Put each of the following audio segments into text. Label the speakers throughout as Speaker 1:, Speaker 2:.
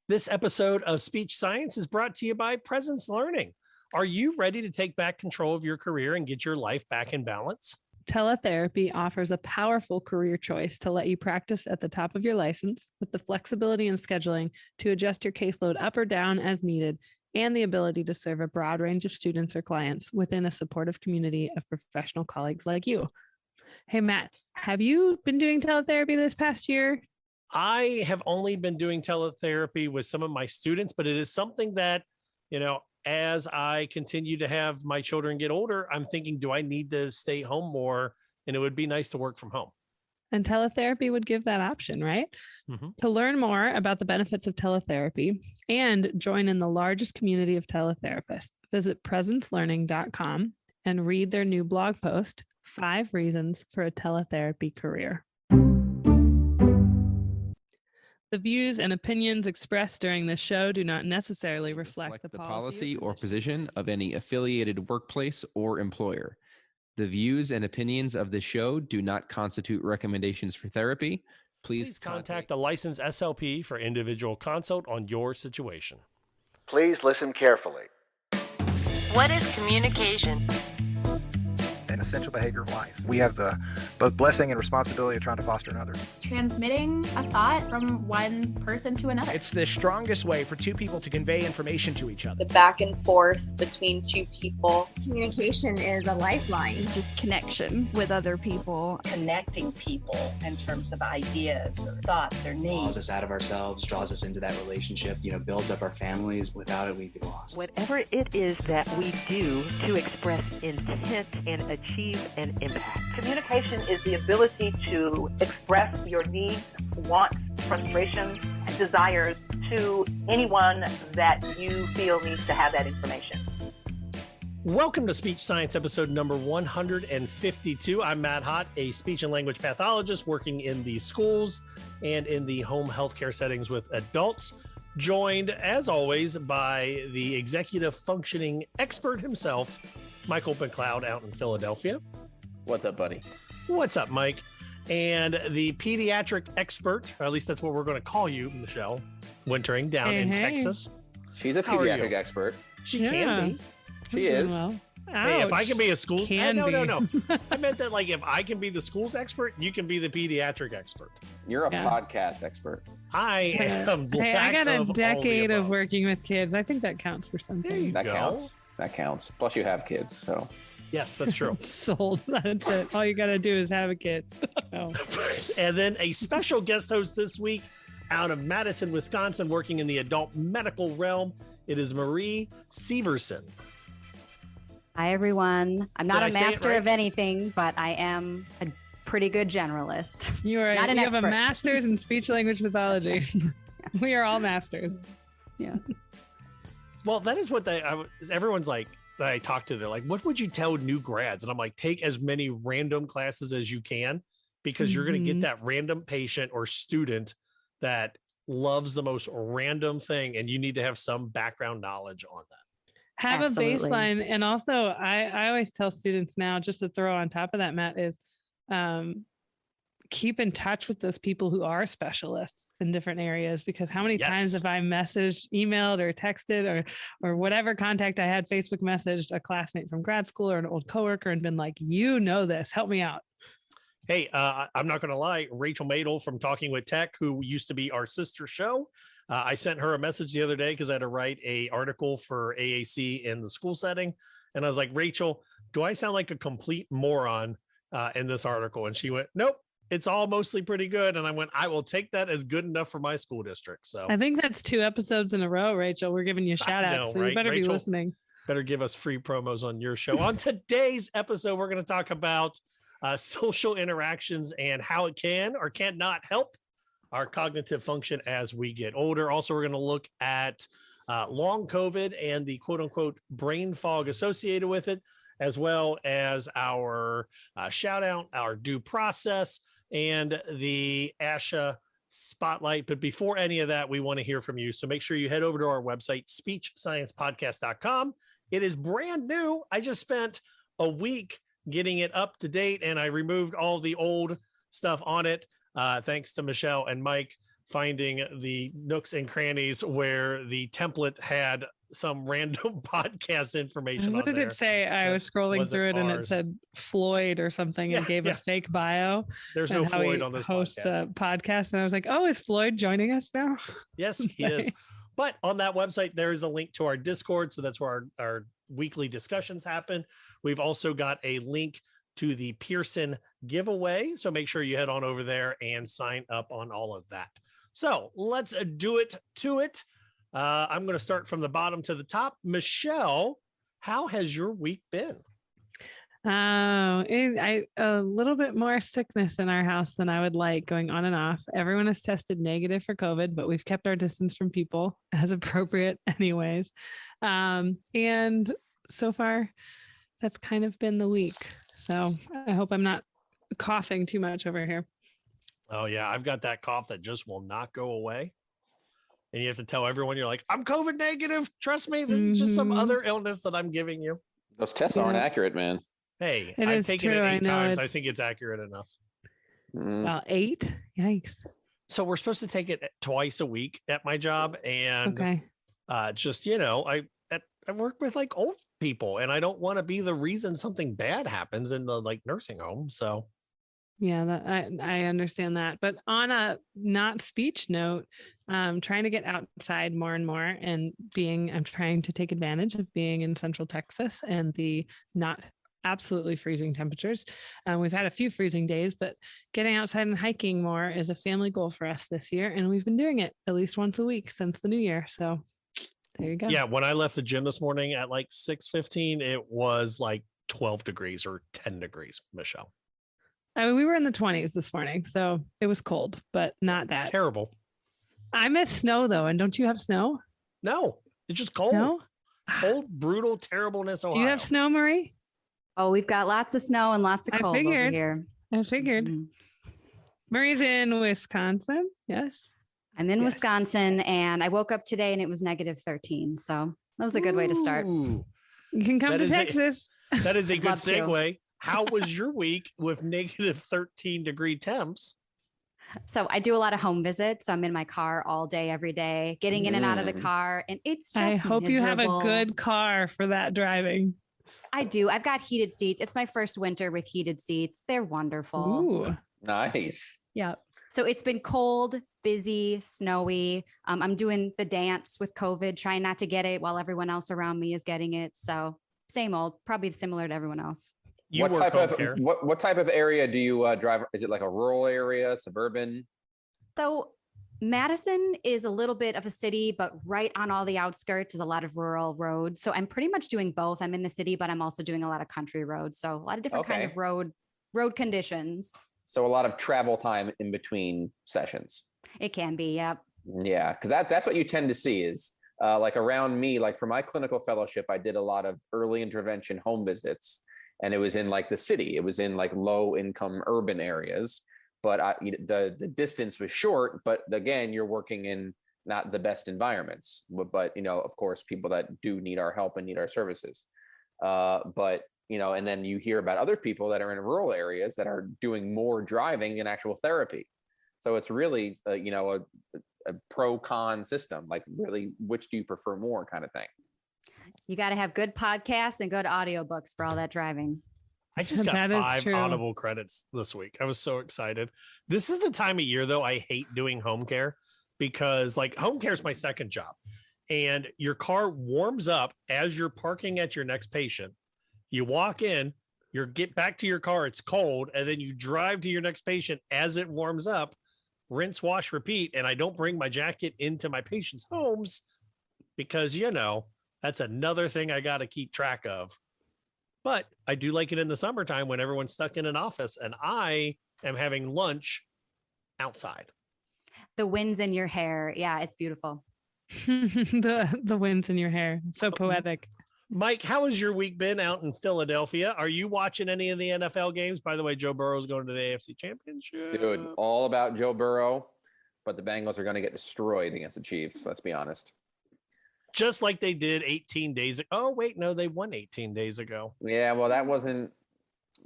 Speaker 1: This episode of Speech Science is brought to you by Presence Learning. Are you ready to take back control of your career and get your life back in balance?
Speaker 2: Teletherapy offers a powerful career choice to let you practice at the top of your license with the flexibility and scheduling to adjust your caseload up or down as needed, and the ability to serve a broad range of students or clients within a supportive community of professional colleagues like you. Hey, Matt, have you been doing teletherapy this past year?
Speaker 1: I have only been doing teletherapy with some of my students, but it is something that, as I continue to have my children get older, I'm thinking, do I need to stay home more? And it would be nice to work from home.
Speaker 2: And teletherapy would give that option, right? Mm-hmm. To learn more about the benefits of teletherapy and join in the largest community of teletherapists, visit presencelearning.com and read their new blog post, 5 Reasons for a Teletherapy Career. The views and opinions expressed during this show do not necessarily reflect the policy
Speaker 3: or position of any affiliated workplace or employer. The views and opinions of this show do not constitute recommendations for therapy. Please
Speaker 1: contact a licensed SLP for individual consult on your situation.
Speaker 4: Please listen carefully.
Speaker 5: What is communication?
Speaker 4: An essential behavior of life. We have the both blessing and responsibility of trying to foster another.
Speaker 6: It's transmitting a thought from one person to another.
Speaker 7: It's the strongest way for two people to convey information to each other.
Speaker 8: The back and forth between two people.
Speaker 9: Communication is a lifeline.
Speaker 10: Just connection with other people.
Speaker 11: Connecting people in terms of ideas or thoughts or needs.
Speaker 12: Draws us out of ourselves, draws us into that relationship, builds up our families. Without it, we'd be lost.
Speaker 13: Whatever it is that we do to express intent and achieve an impact.
Speaker 14: Communication is the ability to express your needs, wants, frustrations, and desires to anyone that you feel needs to have that information.
Speaker 1: Welcome to Speech Science episode number 152. I'm Matt Hott, a speech and language pathologist working in the schools and in the home healthcare settings with adults, joined as always by the executive functioning expert himself, Michael McLeod out in Philadelphia.
Speaker 15: What's up, buddy?
Speaker 1: What's up, Mike? And the pediatric expert, or at least that's what we're going to call you, Michelle, wintering down in Texas.
Speaker 15: She's a pediatric expert.
Speaker 1: She can be.
Speaker 15: She is.
Speaker 2: Well,
Speaker 1: hey, if I can be a school's no. I meant that if I can be the school's expert, you can be the pediatric expert.
Speaker 15: You're a podcast expert.
Speaker 1: I am.
Speaker 2: I got a decade of working with kids. I think that counts for something.
Speaker 15: That counts. Plus, you have kids, so.
Speaker 1: Yes, that's true.
Speaker 2: Sold. That's it. All you got to do is have a kid.
Speaker 1: And then a special guest host this week out of Madison, Wisconsin, working in the adult medical realm. It is Marie Severson.
Speaker 16: Hi, everyone. I'm not a master of anything, but I am a pretty good generalist.
Speaker 2: You have a master's in speech language pathology. Right. We are all masters.
Speaker 16: Yeah.
Speaker 1: Well, that is what everyone's like. That I talk to, they're like, what would you tell new grads? And I'm like, take as many random classes as you can, because you're going to get that random patient or student that loves the most random thing. And you need to have some background knowledge on that.
Speaker 2: Have Absolutely. A baseline. And also I always tell students now, just to throw on top of that, Matt, is keep in touch with those people who are specialists in different areas, because how many times have I messaged, emailed, or texted or whatever contact I had, Facebook messaged a classmate from grad school or an old coworker and been like, this, help me out.
Speaker 1: Hey, I'm not going to lie. Rachel Madel from Talking with Tech, who used to be our sister show. I sent her a message the other day because I had to write an article for AAC in the school setting. And I was like, Rachel, do I sound like a complete moron in this article? And she went, nope. It's all mostly pretty good. And I went, I will take that as good enough for my school district. So
Speaker 2: I think that's 2 episodes in a row, Rachel. We're giving you shout outs. So you better Rachel, be listening.
Speaker 1: Better give us free promos on your show. On today's episode, we're going to talk about social interactions and how it can or cannot help our cognitive function as we get older. Also, we're going to look at long COVID and the quote unquote brain fog associated with it, as well as our shout out, our due process, and the Asha Spotlight. But before any of that, we want to hear from you. So make sure you head over to our website, speechsciencepodcast.com. It is brand new. I just spent a week getting it up to date, and I removed all the old stuff on it. Thanks to Michelle and Mike finding the nooks and crannies where the template had some random podcast information.
Speaker 2: What did it say? I was scrolling through it and it said Floyd or something and gave a fake bio.
Speaker 1: There's no Floyd on this
Speaker 2: hosts a podcast. And I was like, oh, is Floyd joining us now?
Speaker 1: Yes, he is. But on that website, there is a link to our Discord. So that's where our weekly discussions happen. We've also got a link to the Pearson giveaway. So make sure you head on over there and sign up on all of that. So let's do it to it. I'm going to start from the bottom to the top. Michelle, how has your week been?
Speaker 2: A little bit more sickness in our house than I would like, going on and off. Everyone has tested negative for COVID, but we've kept our distance from people as appropriate anyways. And so far, that's kind of been the week. So I hope I'm not coughing too much over here.
Speaker 1: Oh, yeah. I've got that cough that just will not go away. And you have to tell everyone, you're like, I'm COVID negative. Trust me, this is just some other illness that I'm giving you.
Speaker 15: Those tests aren't accurate, man.
Speaker 1: Hey, I've taken it 8 times. I think it's accurate enough.
Speaker 2: Well, 8? Yikes.
Speaker 1: So we're supposed to take it twice a week at my job. And just, I work with like old people and I don't want to be the reason something bad happens in the like nursing home. So
Speaker 2: yeah, I understand that. But on a not speech note, trying to get outside more and more and I'm trying to take advantage of being in Central Texas and the not absolutely freezing temperatures. We've had a few freezing days, but getting outside and hiking more is a family goal for us this year. And we've been doing it at least once a week since the new year. So there you go.
Speaker 1: Yeah. When I left the gym this morning at like 6:15, it was like 12 degrees or 10 degrees, Michelle.
Speaker 2: I mean, we were in the 20s this morning, so it was cold, but not that
Speaker 1: terrible.
Speaker 2: I miss snow though. And don't you have snow?
Speaker 1: No, it's just cold.
Speaker 2: No?
Speaker 1: Cold, brutal terribleness. Ohio.
Speaker 2: Do you have snow, Marie?
Speaker 16: Oh, we've got lots of snow and lots of cold over here.
Speaker 2: I figured. Marie's in Wisconsin. Yes.
Speaker 16: I'm in Wisconsin and I woke up today and it was negative 13. So that was a good way to start.
Speaker 2: You can come to Texas.
Speaker 1: That is a good segue. How was your week with negative 13 degree temps?
Speaker 16: So I do a lot of home visits. I'm in my car all day, every day, getting in and out of the car. And it's just
Speaker 2: I hope you have a
Speaker 16: miserable.
Speaker 2: good car for that driving.
Speaker 16: I do. I've got heated seats. It's my first winter with heated seats. They're wonderful.
Speaker 2: Ooh.
Speaker 15: Nice.
Speaker 16: Yeah. So it's been cold, busy, snowy. I'm doing the dance with COVID, trying not to get it while everyone else around me is getting it. So same old, probably similar to everyone else.
Speaker 15: What type of area do you drive? Is it like a rural area, suburban?
Speaker 16: So Madison is a little bit of a city, but right on all the outskirts is a lot of rural roads. So I'm pretty much doing both. I'm in the city, but I'm also doing a lot of country roads. So a lot of different kind of road conditions.
Speaker 15: So a lot of travel time in between sessions.
Speaker 16: It can be, yeah.
Speaker 15: Yeah, because that's what you tend to see is like around me, like for my clinical fellowship, I did a lot of early intervention home visits. And it was in like the city. It was in like low income urban areas, but the distance was short. But again, you're working in not the best environments, but of course, people that do need our help and need our services. But and then you hear about other people that are in rural areas that are doing more driving than actual therapy. So it's really a pro-con system. Like really, which do you prefer more, kind of thing.
Speaker 16: You got to have good podcasts and good audiobooks for all that driving.
Speaker 1: I just got 5 Audible credits this week. I was so excited. This is the time of year, though, I hate doing home care because like home care is my second job and your car warms up as you're parking at your next patient. You walk in, you get back to your car, it's cold, and then you drive to your next patient as it warms up, rinse, wash, repeat. And I don't bring my jacket into my patients' homes because, that's another thing I got to keep track of. But I do like it in the summertime when everyone's stuck in an office and I am having lunch outside.
Speaker 16: The winds in your hair. Yeah, it's beautiful.
Speaker 2: the winds in your hair. So poetic.
Speaker 1: Mike, how has your week been out in Philadelphia? Are you watching any of the NFL games? By the way, Joe Burrow's going to the AFC Championship.
Speaker 15: Dude, all about Joe Burrow, but the Bengals are going to get destroyed against the Chiefs. Let's be honest.
Speaker 1: Just like they did 18 days ago. Oh, wait, no, they won 18 days ago.
Speaker 15: Yeah, well, that wasn't,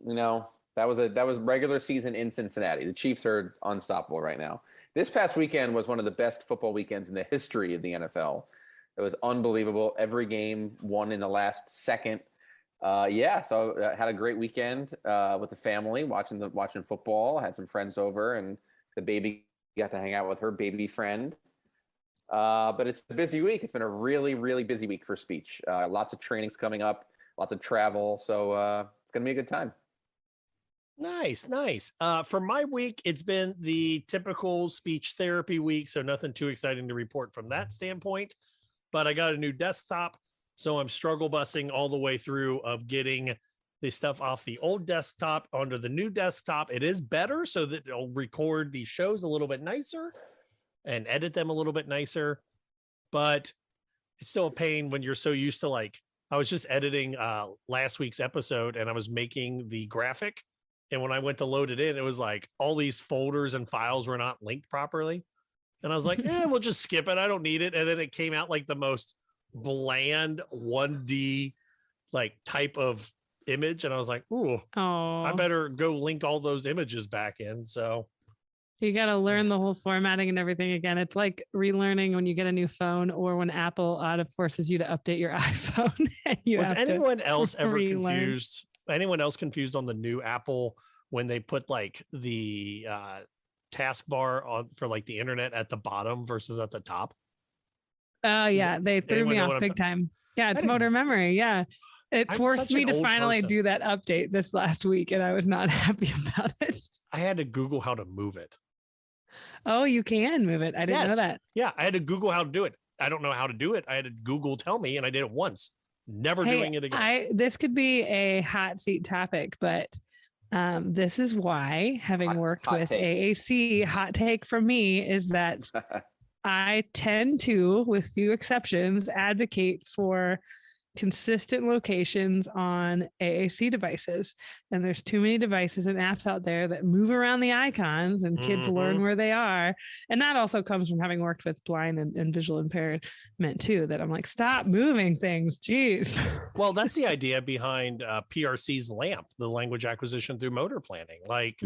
Speaker 15: that was regular season in Cincinnati. The Chiefs are unstoppable right now. This past weekend was one of the best football weekends in the history of the NFL. It was unbelievable. Every game won in the last second. So I had a great weekend with the family watching football. Had some friends over, and the baby got to hang out with her baby friend. But it's a busy week. It's been a really, really busy week for speech. Lots of trainings coming up, lots of travel. So it's going to be a good time.
Speaker 1: Nice. For my week, it's been the typical speech therapy week. So nothing too exciting to report from that standpoint. But I got a new desktop. So I'm struggle bussing all the way through of getting the stuff off the old desktop onto the new desktop. It is better so that it'll record the shows a little bit nicer and edit them a little bit nicer. But it's still a pain when you're so used to, like, I was just editing last week's episode and I was making the graphic. And when I went to load it in, it was like all these folders and files were not linked properly. And I was like, we'll just skip it. I don't need it. And then it came out like the most bland 1D like type of image. And I was like, I better go link all those images back in. So
Speaker 2: you got to learn the whole formatting and everything again. It's like relearning when you get a new phone or when Apple forces you to update your iPhone.
Speaker 1: Was anyone else ever confused? Anyone else confused on the new Apple when they put like the taskbar on for like the internet at the bottom versus at the top?
Speaker 2: They threw me off big time. Yeah, it's motor memory. Yeah. It forced me to finally do that update this last week, and I was not happy about it.
Speaker 1: I had to Google how to move it.
Speaker 2: Oh, you can move it. I didn't know that.
Speaker 1: Yeah, I had to Google how to do it. I don't know how to do it. I had to Google tell me, and I did it once. Never doing it again.
Speaker 2: This could be a hot seat topic, but this is why, having worked with AAC, hot take from me is that I tend to, with few exceptions, advocate for consistent locations on AAC devices. And there's too many devices and apps out there that move around the icons and kids learn where they are. And that also comes from having worked with blind and visual impairment too, that I'm like, stop moving things. Jeez.
Speaker 1: Well, that's the idea behind PRC's LAMP, the language acquisition through motor planning. Like,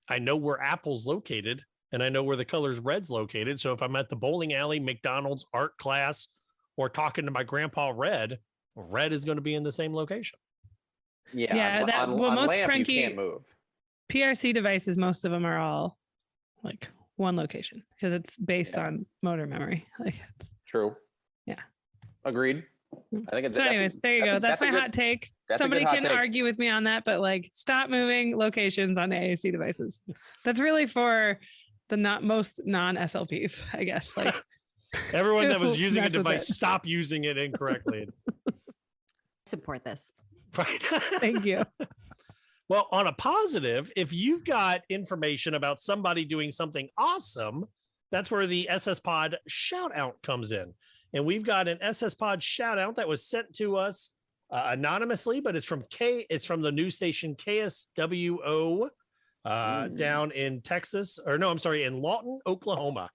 Speaker 1: I know where Apple's located and I know where the colors red's located. So if I'm at the bowling alley, McDonald's, art class, or talking to my grandpa Red is going to be in the same location.
Speaker 15: Yeah. On
Speaker 2: most
Speaker 15: LAMP,
Speaker 2: cranky
Speaker 15: you can't move.
Speaker 2: PRC devices, most of them are all like one location because it's based on motor memory. Like,
Speaker 15: true.
Speaker 2: Yeah.
Speaker 15: Agreed. I think
Speaker 2: so anyways, there you go. That's my hot take. Somebody can argue with me on that, but like, stop moving locations on AAC devices. That's really for the most non-SLPs, I guess. Like,
Speaker 1: everyone that was using a device, stop using it incorrectly.
Speaker 16: Support this.
Speaker 1: Right.
Speaker 2: Thank you.
Speaker 1: Well, on a positive, if you've got information about somebody doing something awesome, that's where the SSPOD Shoutout comes in. And we've got an SSPOD Shoutout that was sent to us anonymously, but it's from the news station KSWO down in Texas, in Lawton, Oklahoma.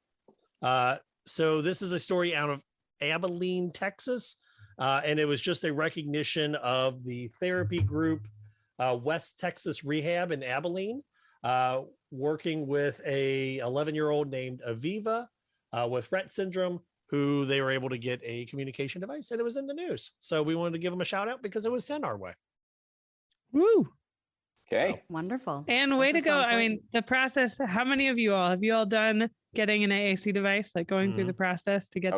Speaker 1: So this is a story out of Abilene, Texas, and it was just a recognition of the therapy group, West Texas Rehab in Abilene, working with a 11-year-old named Aviva with Rett syndrome, who they were able to get a communication device, and it was in the news. So we wanted to give them a shout out because it was sent our way.
Speaker 2: Woo.
Speaker 15: Okay.
Speaker 16: So, wonderful.
Speaker 2: And way to go. I mean, the process, how many of you all, have you all done getting an AAC device, like going through the process to get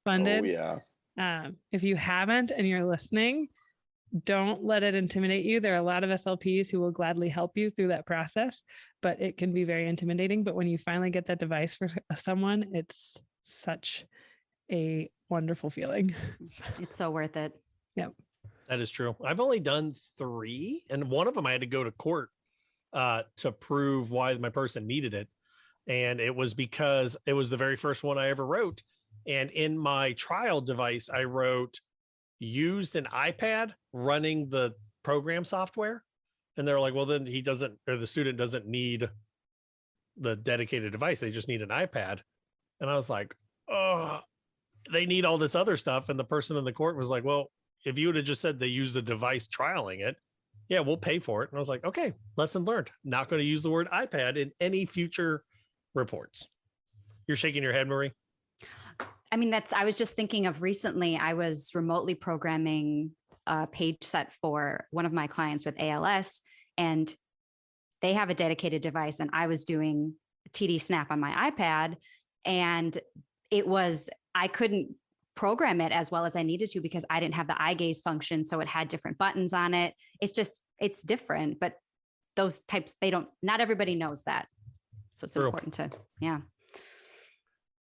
Speaker 2: funded?
Speaker 15: Oh, yeah.
Speaker 2: If you haven't and you're listening, don't let it intimidate you. There are a lot of SLPs who will gladly help you through that process, but it can be very intimidating. But when you finally get that device for someone, it's such a wonderful feeling.
Speaker 16: It's so worth it.
Speaker 2: Yep.
Speaker 1: That is true. I've only done 3, and one of them I had to go to court to prove why my person needed it. And it was because it was the very first one I ever wrote. And in my trial device, I wrote, used an iPad running the program software. And they're like, well, then the student doesn't need the dedicated device. They just need an iPad. And I was like, oh, they need all this other stuff. And the person in the court was like, well, if you would have just said they use the device trialing it, yeah, we'll pay for it. And I was like, okay, lesson learned. Not going to use the word iPad in any future reports. You're shaking your head, Marie.
Speaker 16: I mean, I was just thinking of recently, I was remotely programming a page set for one of my clients with ALS, and they have a dedicated device, and I was doing TD Snap on my iPad, and I couldn't program it as well as I needed to because I didn't have the eye gaze function. So it had different buttons on it. It's different, but those types, not everybody knows that. So it's important to, yeah.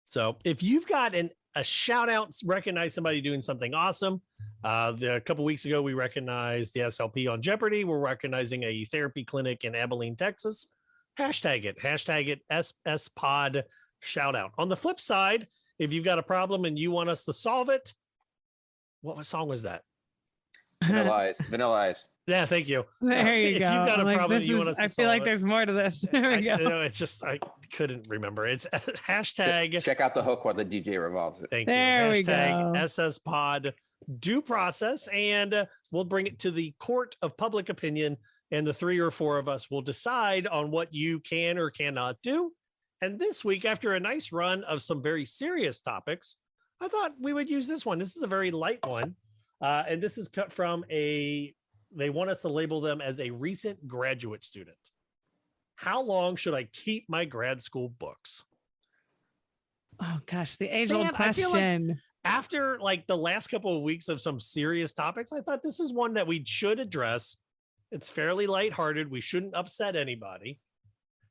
Speaker 1: So if you've got a shout out, recognize somebody doing something awesome. A couple weeks ago, we recognized the SLP on Jeopardy. We're recognizing a therapy clinic in Abilene, Texas. Hashtag it SSPOD Shoutout. On the flip side, if you've got a problem and you want us to solve it, what song was that?
Speaker 15: Vanilla Ice.
Speaker 1: Yeah, thank you.
Speaker 2: There you
Speaker 1: if
Speaker 2: go.
Speaker 1: If you've got a problem, you want us to solve it.
Speaker 2: I feel like there's more to this. There we go.
Speaker 1: It's just, I couldn't remember. It's hashtag.
Speaker 15: Check out the hook while the DJ revolves it.
Speaker 1: Thank
Speaker 2: there
Speaker 1: you.
Speaker 2: We go.
Speaker 1: SSPOD Due Process. And we'll bring it to the court of public opinion. And the 3 or 4 of us will decide on what you can or cannot do. And this week, after a nice run of some very serious topics, I thought we would use this one. This is a very light one. And this is cut from they want us to label them as a recent graduate student. How long should I keep my grad school books?
Speaker 2: Oh gosh, the age-old question.
Speaker 1: Like after like the last couple of weeks of some serious topics, I thought this is one that we should address. It's fairly lighthearted. We shouldn't upset anybody.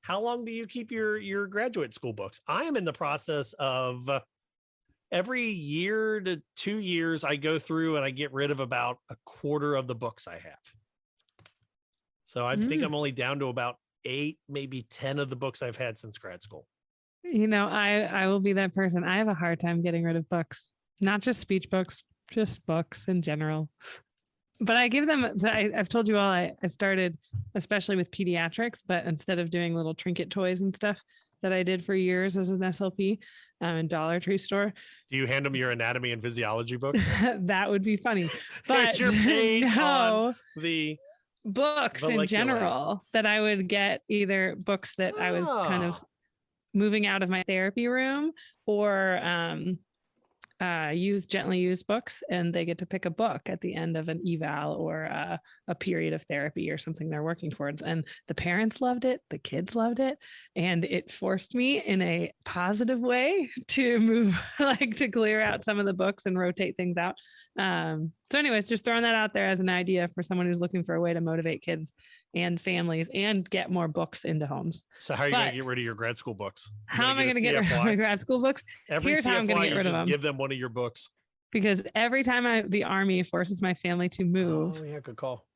Speaker 1: How long do you keep your graduate school books? I am in the process of every year to 2 years, I go through and I get rid of about a quarter of the books I have. So I think I'm only down to about 8, maybe 10 of the books I've had since grad school.
Speaker 2: You know, I will be that person. I have a hard time getting rid of books, not just speech books, just books in general. But I give them, I've told you all, I started, especially with pediatrics, but instead of doing little trinket toys and stuff that I did for years as an SLP in Dollar Tree store.
Speaker 1: Do you hand them your anatomy and physiology book?
Speaker 2: That would be funny. But
Speaker 1: it's your page on the
Speaker 2: books in general that I would get, either books that I was kind of moving out of my therapy room, or gently used books, and they get to pick a book at the end of an eval or a period of therapy or something they're working towards. And the parents loved it, the kids loved it, and it forced me in a positive way to move, like to clear out some of the books and rotate things out. So anyways, just throwing that out there as an idea for someone who's looking for a way to motivate kids and families and get more books into homes.
Speaker 1: So how are you going to get rid of your grad school books?
Speaker 2: How am I going to get rid of my grad school books?
Speaker 1: Here's how I'm going to get rid of them. Give them one of your books.
Speaker 2: Because every time the Army forces my family to move,
Speaker 1: good call.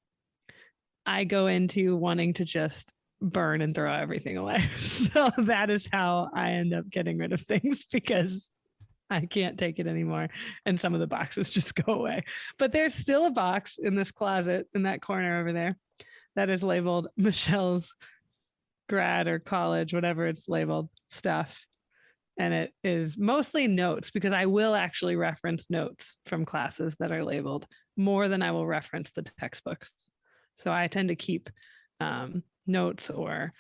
Speaker 2: I go into wanting to just burn and throw everything away. So that is how I end up getting rid of things, because I can't take it anymore. And some of the boxes just go away. But there's still a box in this closet in that corner over there that is labeled Michelle's grad or college, whatever it's labeled, stuff. And it is mostly notes, because I will actually reference notes from classes that are labeled more than I will reference the textbooks. So I tend to keep notes or,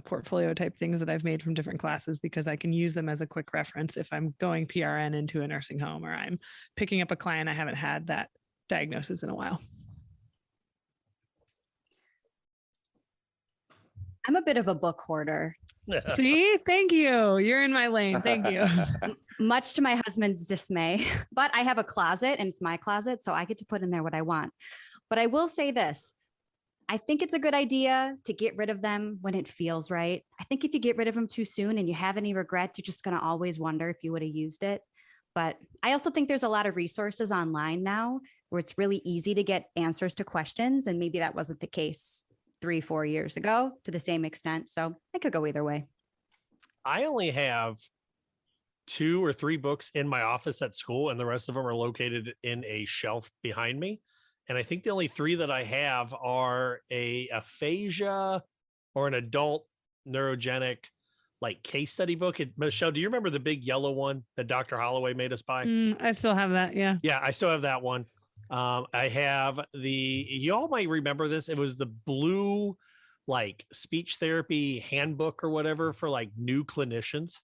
Speaker 2: portfolio type things that I've made from different classes, because I can use them as a quick reference if I'm going PRN into a nursing home, or I'm picking up a client I haven't had that diagnosis in a while.
Speaker 16: I'm a bit of a book hoarder.
Speaker 2: See, thank you. You're in my lane. Thank you.
Speaker 16: Much to my husband's dismay, but I have a closet, and it's my closet, so I get to put in there what I want. But I will say this. I think it's a good idea to get rid of them when it feels right. I think if you get rid of them too soon and you have any regrets, you're just going to always wonder if you would have used it. But I also think there's a lot of resources online now where it's really easy to get answers to questions. And maybe that wasn't the case 3-4 years ago to the same extent. So it could go either way.
Speaker 1: I only have 2 or 3 books in my office at school, and the rest of them are located in a shelf behind me. And I think the only 3 that I have are a aphasia or an adult neurogenic like case study book. Michelle, do you remember the big yellow one that Dr. Holloway made us buy?
Speaker 2: I still have that. Yeah.
Speaker 1: Yeah, I still have that one. I have you all might remember this. It was the blue like speech therapy handbook or whatever for like new clinicians.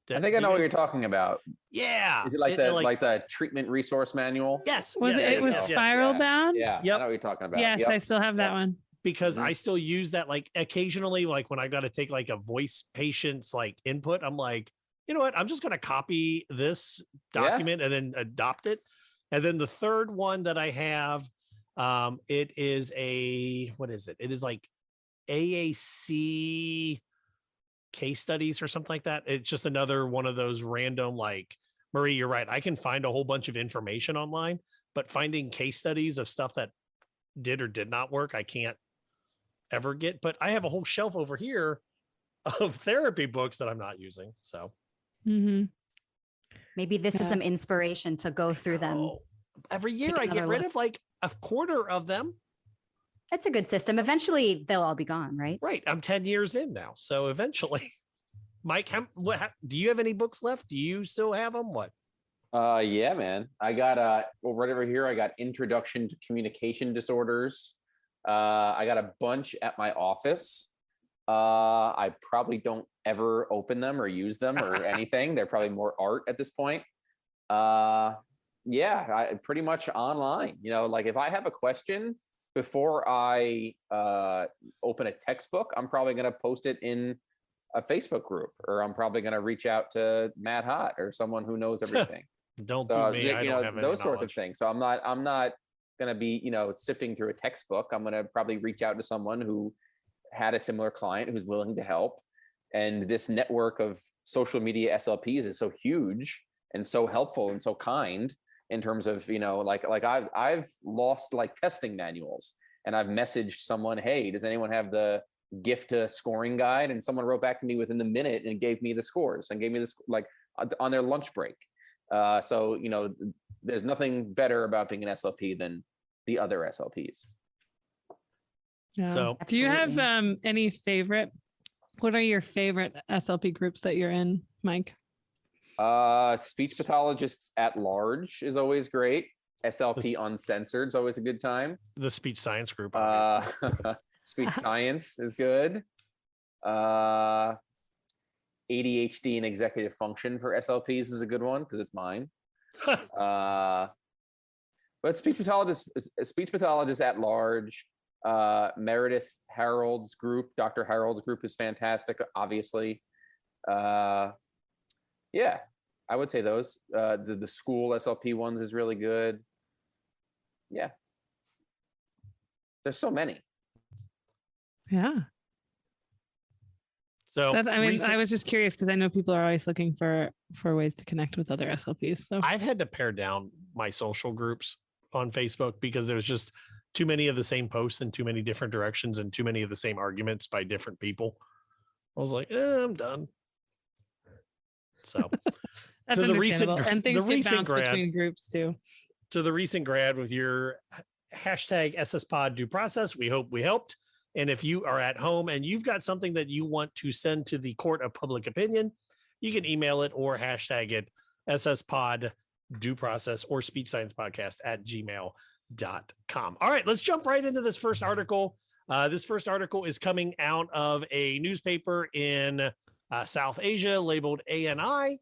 Speaker 15: I think I know what you're talking about.
Speaker 1: Yeah.
Speaker 15: Is it like the treatment resource manual?
Speaker 1: Yes.
Speaker 2: It was spiral bound?
Speaker 15: Yeah. Yep. I know what you're talking about.
Speaker 2: Yes, I still have that one.
Speaker 1: Because I still use that like occasionally, like when I got to take like a voice patient's like input, I'm like, you know what? I'm just going to copy this document and then adopt it. And then the third one that I have, it is what is it? It is like AAC case studies or something like that. It's just another one of those random, like, Marie, you're right. I can find a whole bunch of information online, but finding case studies of stuff that did or did not work, I can't ever get. But I have a whole shelf over here of therapy books that I'm not using. So
Speaker 16: maybe this is some inspiration to go through them.
Speaker 1: Every year I get rid of like a quarter of them.
Speaker 16: That's a good system. Eventually they'll all be gone, right?
Speaker 1: Right. I'm 10 years in now. So eventually, Mike, do you have any books left? Do you still have them? What?
Speaker 15: Yeah, man. I got right over here. I got Introduction to Communication Disorders. I got a bunch at my office. I probably don't ever open them or use them or anything. They're probably more art at this point. Yeah, I pretty much online. You know, like if I have a question before I open a textbook, I'm probably going to post it in a Facebook group, or I'm probably going to reach out to Matt Hott or someone who knows everything.
Speaker 1: Don't do me. I don't have any
Speaker 15: those sorts of things. So I'm not going to be, sifting through a textbook. I'm going to probably reach out to someone who had a similar client who's willing to help. And this network of social media SLPs is so huge and so helpful and so kind in terms of, like I've lost like testing manuals, and I've messaged someone, hey, does anyone have the gift to scoring guide? And someone wrote back to me within the minute and gave me the scores and gave me this like on their lunch break. So, there's nothing better about being an SLP than the other SLPs.
Speaker 2: Yeah.
Speaker 1: So
Speaker 2: do you have what are your favorite SLP groups that you're in, Mike?
Speaker 15: Speech pathologists at large is always great. SLP Uncensored is always a good time.
Speaker 1: The speech science group, obviously.
Speaker 15: Speech science is good. ADHD and executive function for SLPs is a good one because it's mine. But speech pathologists at large. Meredith Harold's group, Dr. Harold's group is fantastic, obviously. Yeah, I would say those. The school SLP ones is really good. Yeah. There's so many.
Speaker 2: Yeah.
Speaker 1: So
Speaker 2: I was just curious because I know people are always looking for ways to connect with other SLPs. So
Speaker 1: I've had to pare down my social groups on Facebook because there's just too many of the same posts in too many different directions and too many of the same arguments by different people. I was like, I'm done. So
Speaker 2: that's understandable. And things get bounced between groups too.
Speaker 1: To the recent grad with your hashtag SSPOD Due Process, we hope we helped. And if you are at home and you've got something that you want to send to the court of public opinion, you can email it or hashtag it SSPOD Due Process or Speech Science Podcast at gmail.com. All right, let's jump right into this first article. This first article is coming out of a newspaper in South Asia labeled ANI.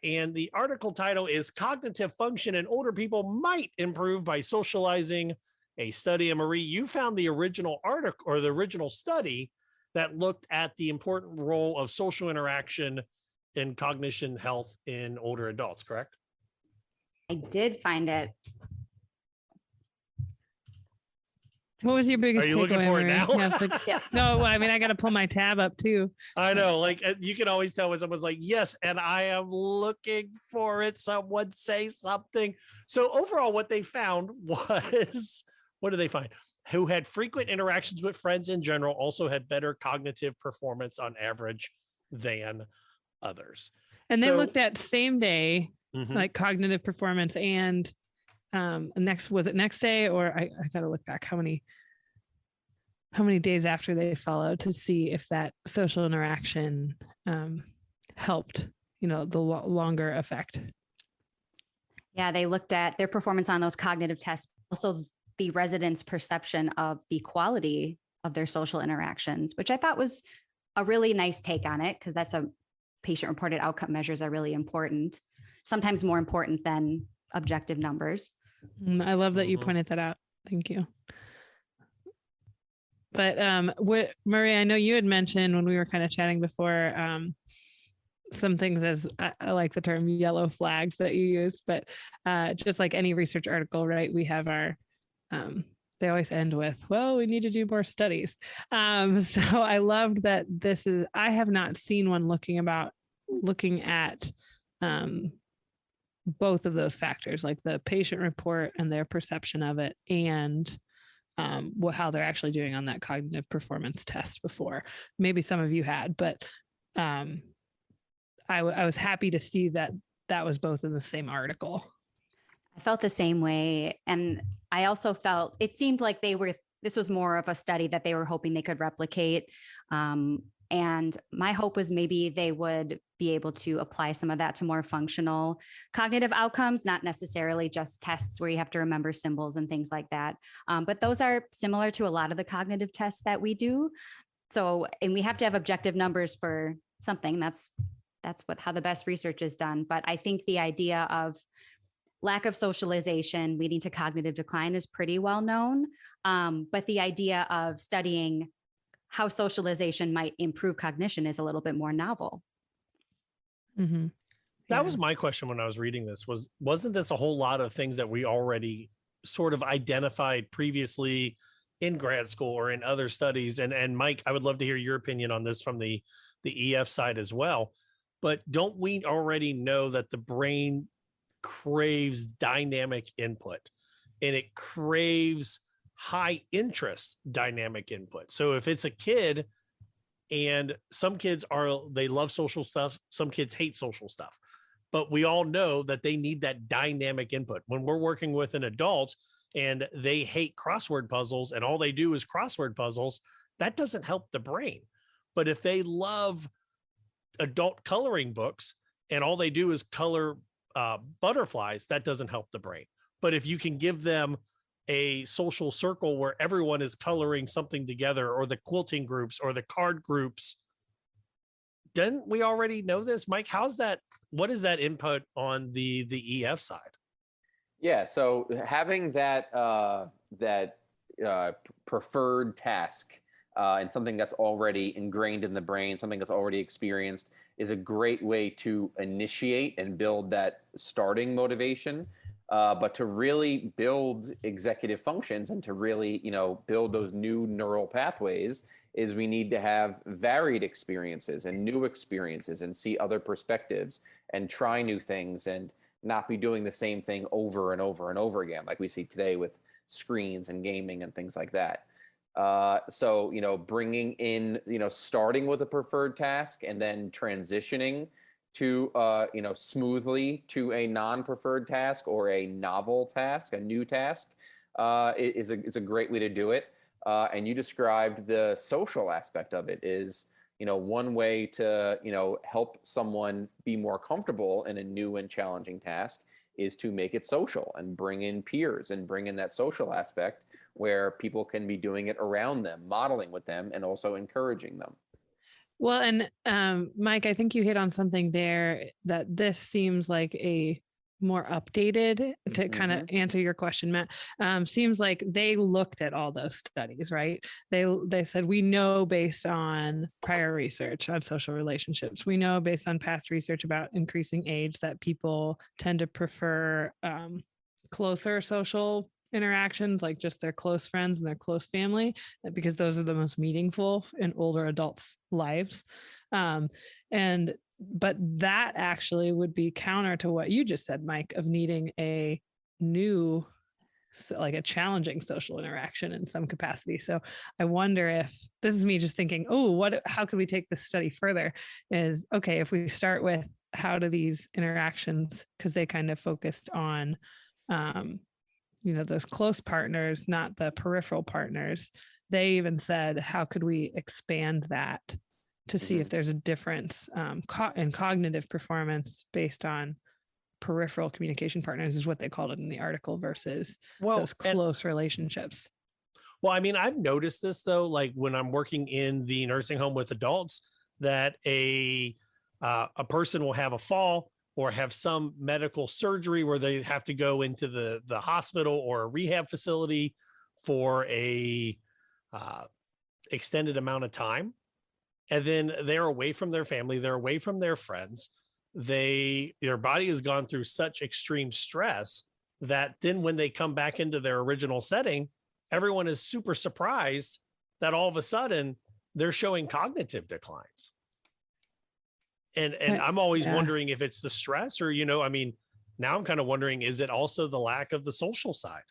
Speaker 1: And the article title is Cognitive Function in Older People Might Improve by Socializing. A study. And Marie, you found the original article or the original study that looked at the important role of social interaction in cognition health in older adults, correct?
Speaker 16: I did find it.
Speaker 2: What was your biggest takeaway?
Speaker 1: Are you looking for it now?
Speaker 2: Yeah. No, I mean, I got to pull my tab up too.
Speaker 1: I know, like you can always tell when someone's like, yes, and I am looking for it. Someone say something. So overall, what they found was, what did they find? Who had frequent interactions with friends in general also had better cognitive performance on average than others.
Speaker 2: And they looked at same day, like cognitive performance and next day, or I got to look back how many days after they followed to see if that social interaction helped, the longer effect.
Speaker 16: Yeah, they looked at their performance on those cognitive tests, also the residents' perception of the quality of their social interactions, which I thought was a really nice take on it, because that's a patient-reported outcome measures are really important, sometimes more important than objective numbers.
Speaker 2: I love that you pointed that out. Thank you. But Maria, I know you had mentioned when we were kind of chatting before, some things as I like the term yellow flags that you use, but just like any research article, right? We have our, they always end with, well, we need to do more studies. So I loved that I have not seen one looking at both of those factors, like the patient report and their perception of it, and how they're actually doing on that cognitive performance test before. Maybe some of you had, but I was happy to see that was both in the same article.
Speaker 16: I felt the same way. And I also felt it seemed like this was more of a study that they were hoping they could replicate. And my hope was maybe they would be able to apply some of that to more functional cognitive outcomes, not necessarily just tests where you have to remember symbols and things like that. But those are similar to a lot of the cognitive tests that we do. So, and we have to have objective numbers for something. That's how the best research is done. But I think the idea of lack of socialization leading to cognitive decline is pretty well known. But the idea of studying how socialization might improve cognition is a little bit more novel.
Speaker 2: Mm-hmm.
Speaker 1: That was my question when I was reading this. Wasn't this a whole lot of things that we already sort of identified previously in grad school or in other studies? And Mike, I would love to hear your opinion on this from the EF side as well. But don't we already know that the brain craves dynamic input, and it craves high interest dynamic input? So if it's a kid, and some kids they love social stuff, some kids hate social stuff, but we all know that they need that dynamic input. When we're working with an adult and they hate crossword puzzles and all they do is crossword puzzles, that doesn't help the brain. But if they love adult coloring books and all they do is color butterflies, that doesn't help the brain. But if you can give them a social circle where everyone is coloring something together, or the quilting groups or the card groups, didn't we already know this? Mike, what is that input on the EF side?
Speaker 15: Yeah, so having that preferred task and something that's already ingrained in the brain, something that's already experienced, is a great way to initiate and build that starting motivation. But to really build executive functions and to really, build those new neural pathways, is we need to have varied experiences and new experiences and see other perspectives and try new things and not be doing the same thing over and over and over again, like we see today with screens and gaming and things like that. So, bringing in, starting with a preferred task and then transitioning to, smoothly to a non-preferred task or a novel task, a new task, is a great way to do it. And you described the social aspect of it is, one way to, help someone be more comfortable in a new and challenging task is to make it social and bring in peers and bring in that social aspect where people can be doing it around them, modeling with them, and also encouraging them.
Speaker 2: Well, and Mike, I think you hit on something there, that this seems like a more updated, to kind of answer your question, Matt, seems like they looked at all those studies, right? They said, we know based on prior research on social relationships, we know based on past research about increasing age that people tend to prefer closer social interactions, like just their close friends and their close family, because those are the most meaningful in older adults' lives. But that actually would be counter to what you just said, Mike, of needing a new, like a challenging social interaction in some capacity. So I wonder if this is me just thinking, how can we take this study further? Is, okay, if we start with how do these interactions, because they kind of focused on those close partners, not the peripheral partners. They even said, how could we expand that to see if there's a difference in cognitive performance based on peripheral communication partners, is what they called it in the article, versus those close relationships.
Speaker 1: Well, I mean, I've noticed this though, like when I'm working in the nursing home with adults, that a person will have a fall or have some medical surgery where they have to go into the hospital or a rehab facility for a extended amount of time. And then they're away from their family, they're away from their friends. Their body has gone through such extreme stress that then when they come back into their original setting, everyone is super surprised that all of a sudden they're showing cognitive declines. And I'm always wondering if it's the stress or, I mean, now I'm kind of wondering, is it also the lack of the social side?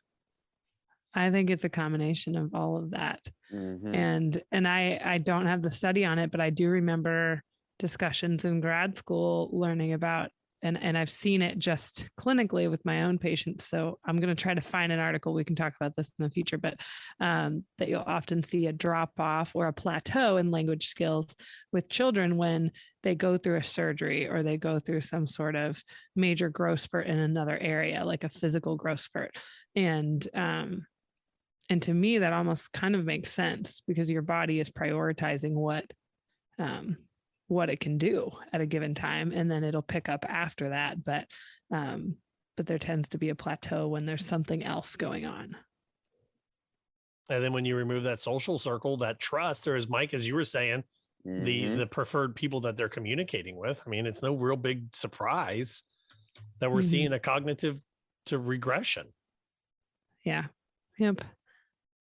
Speaker 2: I think it's a combination of all of that. And I don't have the study on it, but I do remember discussions in grad school learning about, and I've seen it just clinically with my own patients. So I'm going to try to find an article. We can talk about this in the future, but that you'll often see a drop off or a plateau in language skills with children when they go through a surgery or they go through some sort of major growth spurt in another area, like a physical growth spurt. And to me, that almost kind of makes sense because your body is prioritizing what it can do at a given time, and then it'll pick up after that. But there tends to be a plateau when there's something else going on.
Speaker 1: And then when you remove that social circle, that trust, or as Mike, as you were saying, the preferred people that they're communicating with. I mean, it's no real big surprise that we're seeing a cognitive to regression.
Speaker 2: Yeah. Yep.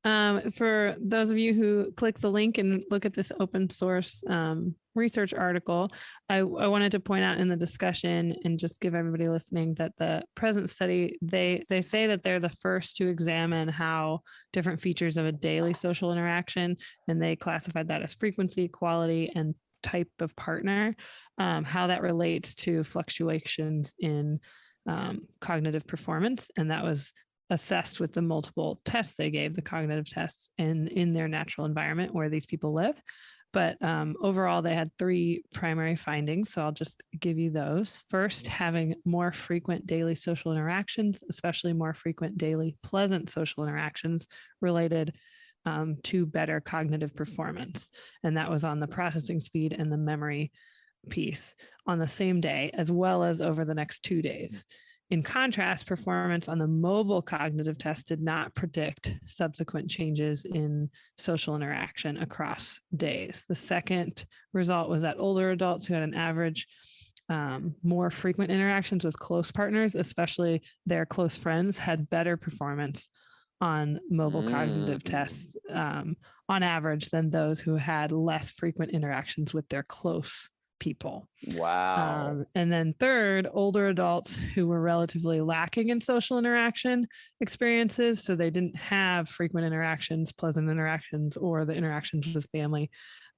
Speaker 2: For those of you who click the link and look at this open source research article, I wanted to point out in the discussion and just give everybody listening that the present study, they say that they're the first to examine how different features of a daily social interaction, and they classified that as frequency, quality, and type of partner, how that relates to fluctuations in cognitive performance. And that was assessed with the multiple tests they gave, the cognitive tests in their natural environment where these people live. But overall, they had 3 primary findings. So I'll just give you those. First, having more frequent daily social interactions, especially more frequent daily pleasant social interactions related to better cognitive performance. And that was on the processing speed and the memory piece on the same day, as well as over the next 2 days. In contrast, performance on the mobile cognitive test did not predict subsequent changes in social interaction across days. The second result was that older adults who had an average more frequent interactions with close partners, especially their close friends, had better performance on mobile cognitive tests on average than those who had less frequent interactions with their close people.
Speaker 15: Wow.
Speaker 2: And then third, older adults who were relatively lacking in social interaction experiences. So they didn't have frequent interactions, pleasant interactions, or the interactions with family.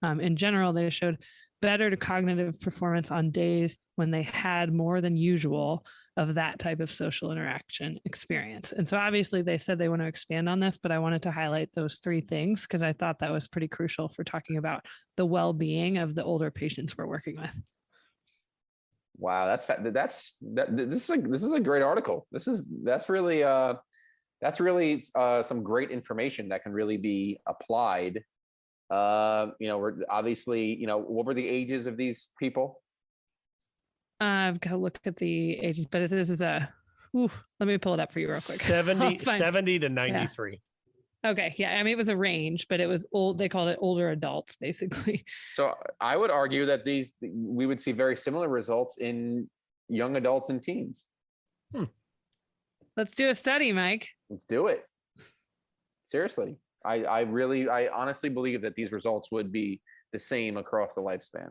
Speaker 2: In general, they showed better cognitive performance on days when they had more than usual of that type of social interaction experience. And so obviously they said they want to expand on this, but I wanted to highlight those 3 things because I thought that was pretty crucial for talking about the well-being of the older patients we're working with.
Speaker 15: Wow, this is a great article. That's really some great information that can really be applied. We're obviously, what were the ages of these people?
Speaker 2: I've got to look at the ages, but this is let me pull it up for you real quick.
Speaker 1: 70 to 93.
Speaker 2: Yeah. Okay. Yeah. I mean, it was a range, but it was old. They called it older adults, basically.
Speaker 15: So I would argue that we would see very similar results in young adults and teens.
Speaker 2: Let's do a study, Mike.
Speaker 15: Let's do it. Seriously. I honestly believe that these results would be the same across the lifespan.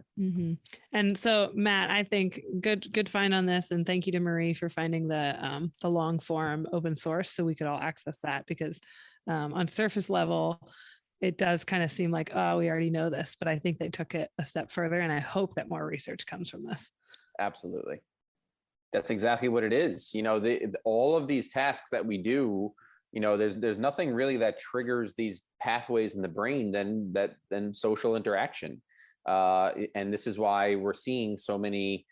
Speaker 2: And so, Matt, I think good find on this, and thank you to Marie for finding the long form open source so we could all access that, because on surface level, it does kind of seem like, oh, we already know this, but I think they took it a step further, and I hope that more research comes from this.
Speaker 15: Absolutely. That's exactly what it is. All of these tasks that we do, there's nothing really that triggers these pathways in the brain than social interaction. And this is why we're seeing so many,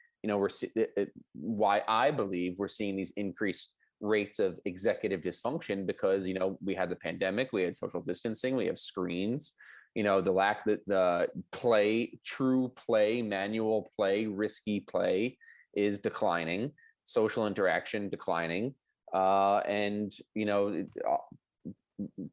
Speaker 15: why I believe we're seeing these increased rates of executive dysfunction because, we had the pandemic, we had social distancing, we have screens, the play, true play, manual play, risky play is declining, social interaction declining, and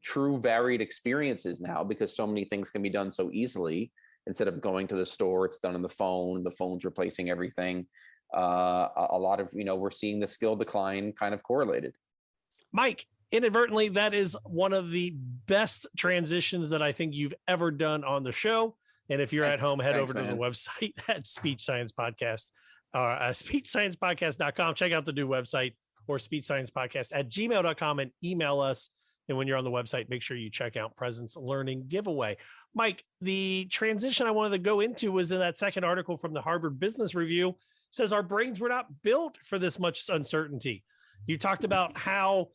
Speaker 15: true varied experiences now, because so many things can be done so easily. Instead of going to the store, it's done on the phone's replacing everything. A lot of, we're seeing the skill decline kind of correlated.
Speaker 1: Mike, inadvertently, that is one of the best transitions that I think you've ever done on the show. And if you're at home, head over to the website at Speech Science Podcast, speechsciencepodcast.com. Check out the new website, or speechsciencepodcast@gmail.com, and email us. And when you're on the website, make sure you check out Presence Learning Giveaway. Mike, the transition I wanted to go into was in that second article from the Harvard Business Review. It says our brains were not built for this much uncertainty. You talked about how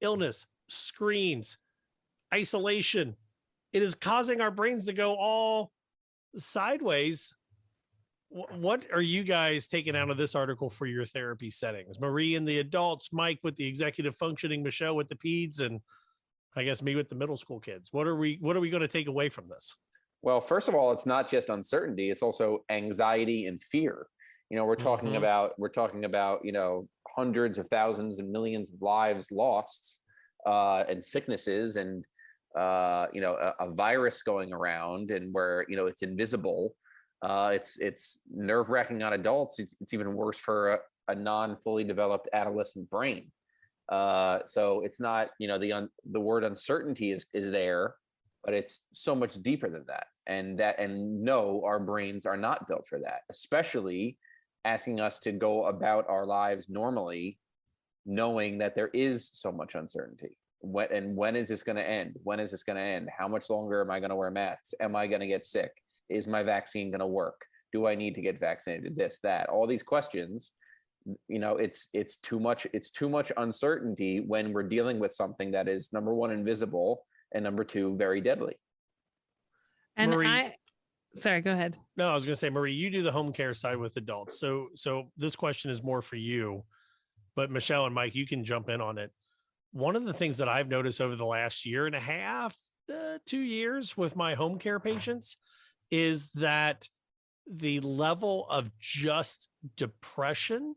Speaker 1: illness, screens, isolation, it is causing our brains to go all sideways. What are you guys taking out of this article for your therapy settings? Marie and the adults, Mike with the executive functioning, Michelle with the peds, and I guess me with the middle school kids. What are we going to take away from this?
Speaker 15: Well, first of all, it's not just uncertainty, it's also anxiety and fear. We're talking about hundreds of thousands and millions of lives lost, and sicknesses, and a virus going around, and where it's invisible. It's nerve-wracking on adults. It's even worse for a non-fully developed adolescent brain. So it's not, the word uncertainty is there, but it's so much deeper than that. And no, our brains are not built for that, especially asking us to go about our lives normally, knowing that there is so much uncertainty. When is this going to end? When is this going to end? How much longer am I going to wear masks? Am I going to get sick? Is my vaccine going to work? Do I need to get vaccinated? This, that, all these questions, it's too much uncertainty when we're dealing with something that is, number one, invisible, and number two, very deadly.
Speaker 2: And
Speaker 1: Marie,
Speaker 2: sorry, go ahead.
Speaker 1: No, I was going to say, Marie, you do the home care side with adults. So this question is more for you, but Michelle and Mike, you can jump in on it. One of the things that I've noticed over the last year and a half, 2 years with my home care patients is that the level of just depression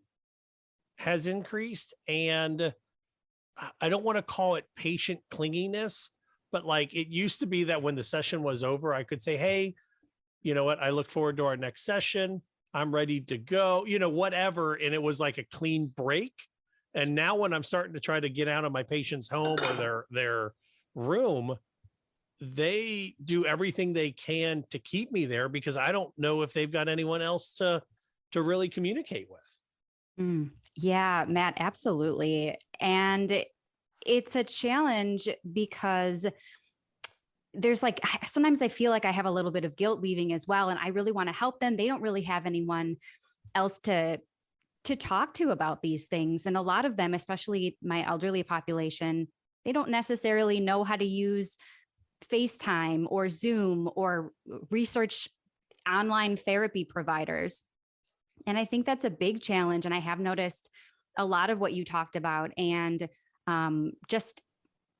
Speaker 1: has increased. And I don't want to call it patient clinginess, but like it used to be that when the session was over, I could say, hey, you know what? I look forward to our next session. I'm ready to go, whatever. And it was like a clean break. And now when I'm starting to try to get out of my patient's home or their room, they do everything they can to keep me there because I don't know if they've got anyone else to really communicate with.
Speaker 16: Yeah, Matt, absolutely. And it's a challenge because there's sometimes I feel like I have a little bit of guilt leaving as well. And I really want to help them. They don't really have anyone else to talk to about these things. And a lot of them, especially my elderly population, they don't necessarily know how to use FaceTime or Zoom or research online therapy providers. And I think that's a big challenge. And I have noticed a lot of what you talked about and just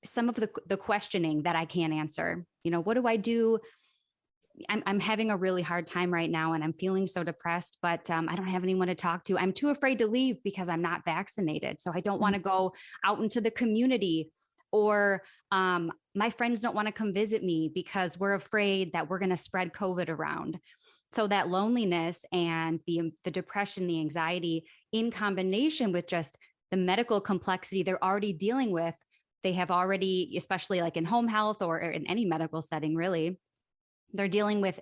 Speaker 16: some of the questioning that I can't answer. What do I do? I'm having a really hard time right now and I'm feeling so depressed, but I don't have anyone to talk to. I'm too afraid to leave because I'm not vaccinated. So I don't want to go out into the community, or my friends don't want to come visit me because we're afraid that we're going to spread COVID around. So that loneliness and the depression, the anxiety in combination with just the medical complexity they're already dealing with, they have already, especially like in home health or in any medical setting, really, they're dealing with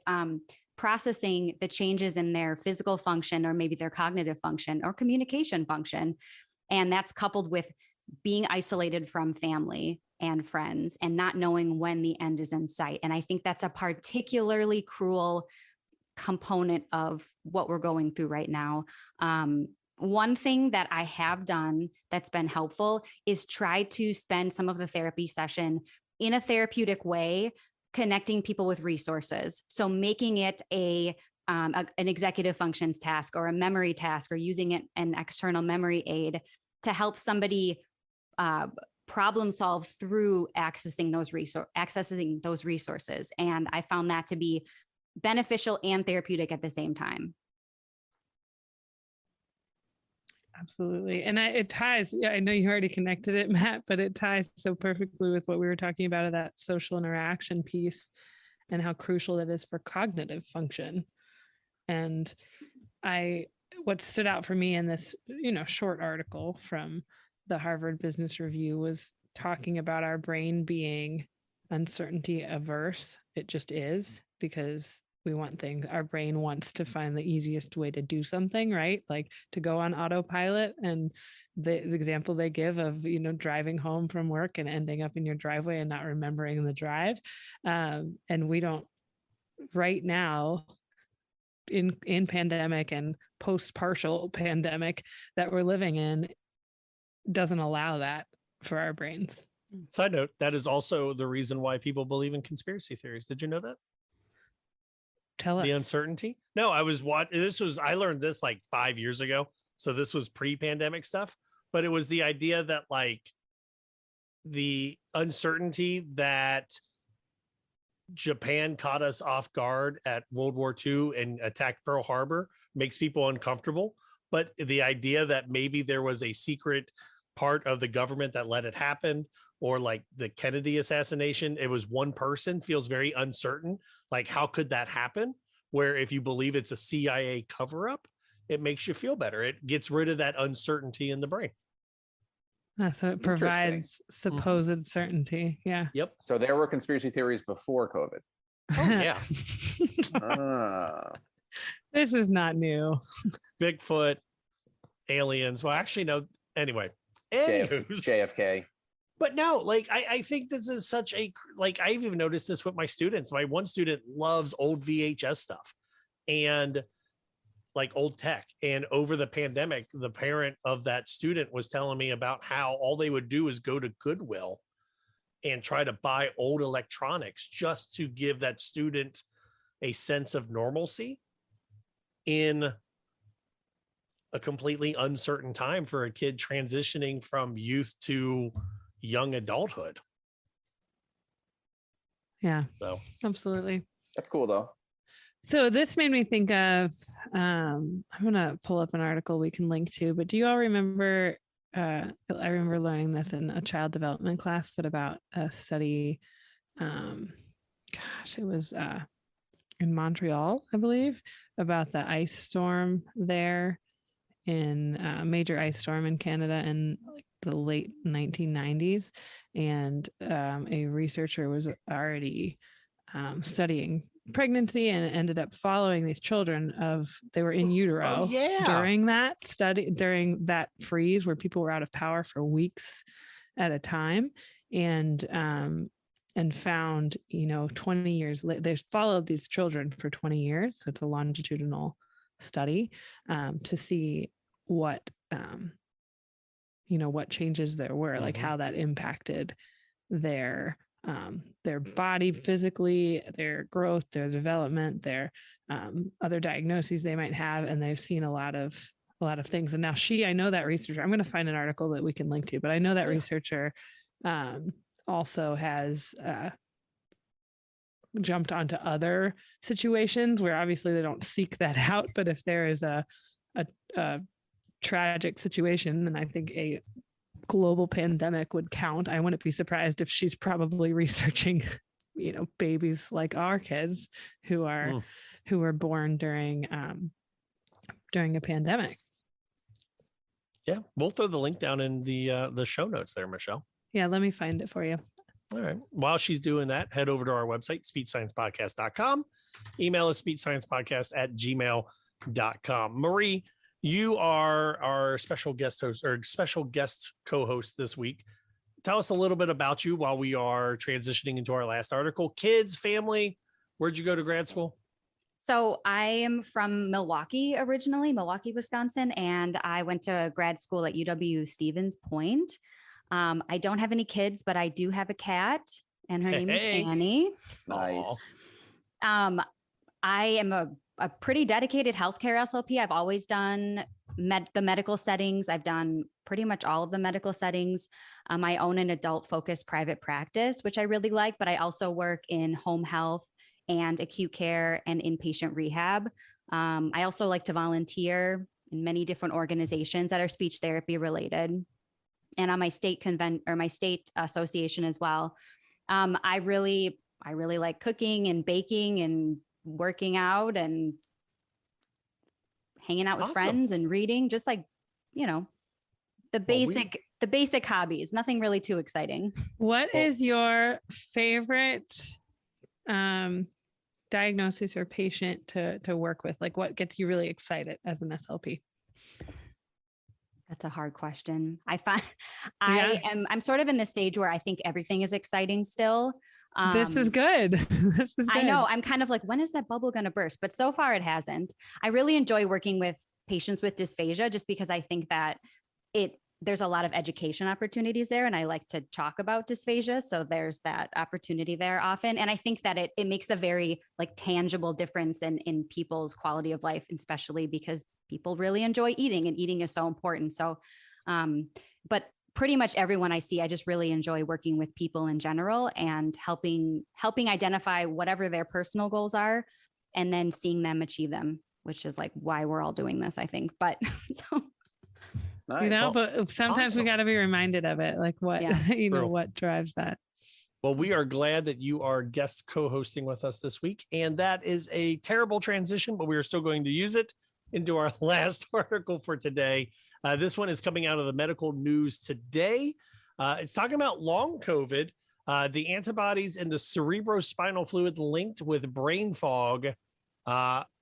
Speaker 16: processing the changes in their physical function or maybe their cognitive function or communication function. And that's coupled with being isolated from family and friends and not knowing when the end is in sight. And I think that's a particularly cruel component of what we're going through right now. One thing that I have done that's been helpful is try to spend some of the therapy session in a therapeutic way, connecting people with resources. So making it an executive functions task or a memory task, or using an external memory aid to help somebody problem solve through accessing those resources. And I found that to be beneficial and therapeutic at the same time.
Speaker 2: Absolutely. And it ties, I know you already connected it, Matt, but it ties so perfectly with what we were talking about of that social interaction piece and how crucial that is for cognitive function. And what stood out for me in this, short article from the Harvard Business Review was talking about our brain being uncertainty averse. It just is, because we want things. Our brain wants to find the easiest way to do something, right? Like to go on autopilot. And the example they give of, driving home from work and ending up in your driveway and not remembering the drive. And we don't right now in pandemic and post-partial pandemic that we're living in doesn't allow that for our brains.
Speaker 1: Side note, that is also the reason why people believe in conspiracy theories. Did you know that?
Speaker 2: Tell us.
Speaker 1: The uncertainty. No, I learned this like 5 years ago. So this was pre-pandemic stuff, but it was the idea that like the uncertainty that Japan caught us off guard at World War II and attacked Pearl Harbor makes people uncomfortable. But the idea that maybe there was a secret part of the government that let it happen, or like the Kennedy assassination, it was one person, feels very uncertain. Like, how could that happen? Where if you believe it's a CIA cover-up, it makes you feel better. It gets rid of that uncertainty in the brain.
Speaker 2: So it provides supposed certainty. Yeah.
Speaker 1: Yep.
Speaker 15: So there were conspiracy theories before COVID.
Speaker 1: Oh, yeah.
Speaker 2: This is not new.
Speaker 1: Bigfoot, aliens. Well, actually, no. Anyway.
Speaker 15: JFK.
Speaker 1: But no, like, I think this is such a, like, I've even noticed this with my students. My one student loves old VHS stuff and like old tech. And over the pandemic, the parent of that student was telling me about how all they would do is go to Goodwill and try to buy old electronics just to give that student a sense of normalcy in a completely uncertain time for a kid transitioning from youth to young adulthood.
Speaker 2: Yeah,
Speaker 1: so
Speaker 2: absolutely.
Speaker 15: That's cool though.
Speaker 2: So this made me think of, I'm going to pull up an article we can link to, but do you all remember, I remember learning this in a child development class, but about a study, it was in Montreal, I believe, about the ice storm there in major ice storm in Canada in like the late 1990s. And a researcher was already studying pregnancy and ended up following these children they were in utero during that study, during that freeze where people were out of power for weeks at a time, and found, 20 years later, they followed these children for 20 years. So it's a longitudinal study to see what changes there were, like how that impacted their body physically, their growth, their development, their other diagnoses they might have. And they've seen a lot of things. And now I know that researcher, I'm going to find an article that we can link to, but I know that researcher also has jumped onto other situations where obviously they don't seek that out. But if there is a tragic situation, then I think a global pandemic would count. I wouldn't be surprised if she's probably researching, babies like our kids who were born during a pandemic.
Speaker 1: Yeah, we'll throw the link down in the show notes there, Michelle.
Speaker 2: Yeah, let me find it for you.
Speaker 1: All right. While she's doing that, head over to our website, speechsciencepodcast.com. Email us speechsciencepodcast@gmail.com. Marie, you are our special guest host or special guest co-host this week. Tell us a little bit about you while we are transitioning into our last article. Kids, family, where'd you go to grad school?
Speaker 16: So I am from Milwaukee originally, Milwaukee, Wisconsin, and I went to grad school at UW-Stevens Point. I don't have any kids, but I do have a cat, and her name is Annie.
Speaker 15: Nice.
Speaker 16: I am a a pretty dedicated healthcare SLP. I've always done the medical settings. I've done pretty much all of the medical settings. I own an adult focused private practice, which I really like, but I also work in home health and acute care and inpatient rehab. I also like to volunteer in many different organizations that are speech therapy related, and on my state my state association as well. I really like cooking and baking and working out and hanging out with friends and reading, just like, the basic hobbies, nothing really too exciting.
Speaker 2: What is your favorite diagnosis or patient to work with? Like, what gets you really excited as an SLP?
Speaker 16: That's a hard question. I'm sort of in the stage where I think everything is exciting still.
Speaker 2: This is good. This is good.
Speaker 16: I know. I'm kind of like, when is that bubble going to burst? But so far it hasn't. I really enjoy working with patients with dysphagia just because I think that there's a lot of education opportunities there. And I like to talk about dysphagia. So there's that opportunity there often. And I think that it makes a very like tangible difference in people's quality of life, especially because people really enjoy eating and eating is so important. So, but pretty much everyone I see, I just really enjoy working with people in general and helping identify whatever their personal goals are and then seeing them achieve them, which is like why we're all doing this, I think. But so.
Speaker 15: Nice.
Speaker 2: But sometimes we got to be reminded of it. Like what, what drives that.
Speaker 1: Well, we are glad that you are guest co-hosting with us this week. And that is a terrible transition, but we are still going to use it into our last article for today. This one is coming out of the medical news today. It's talking about long COVID, the antibodies in the cerebrospinal fluid linked with brain fog.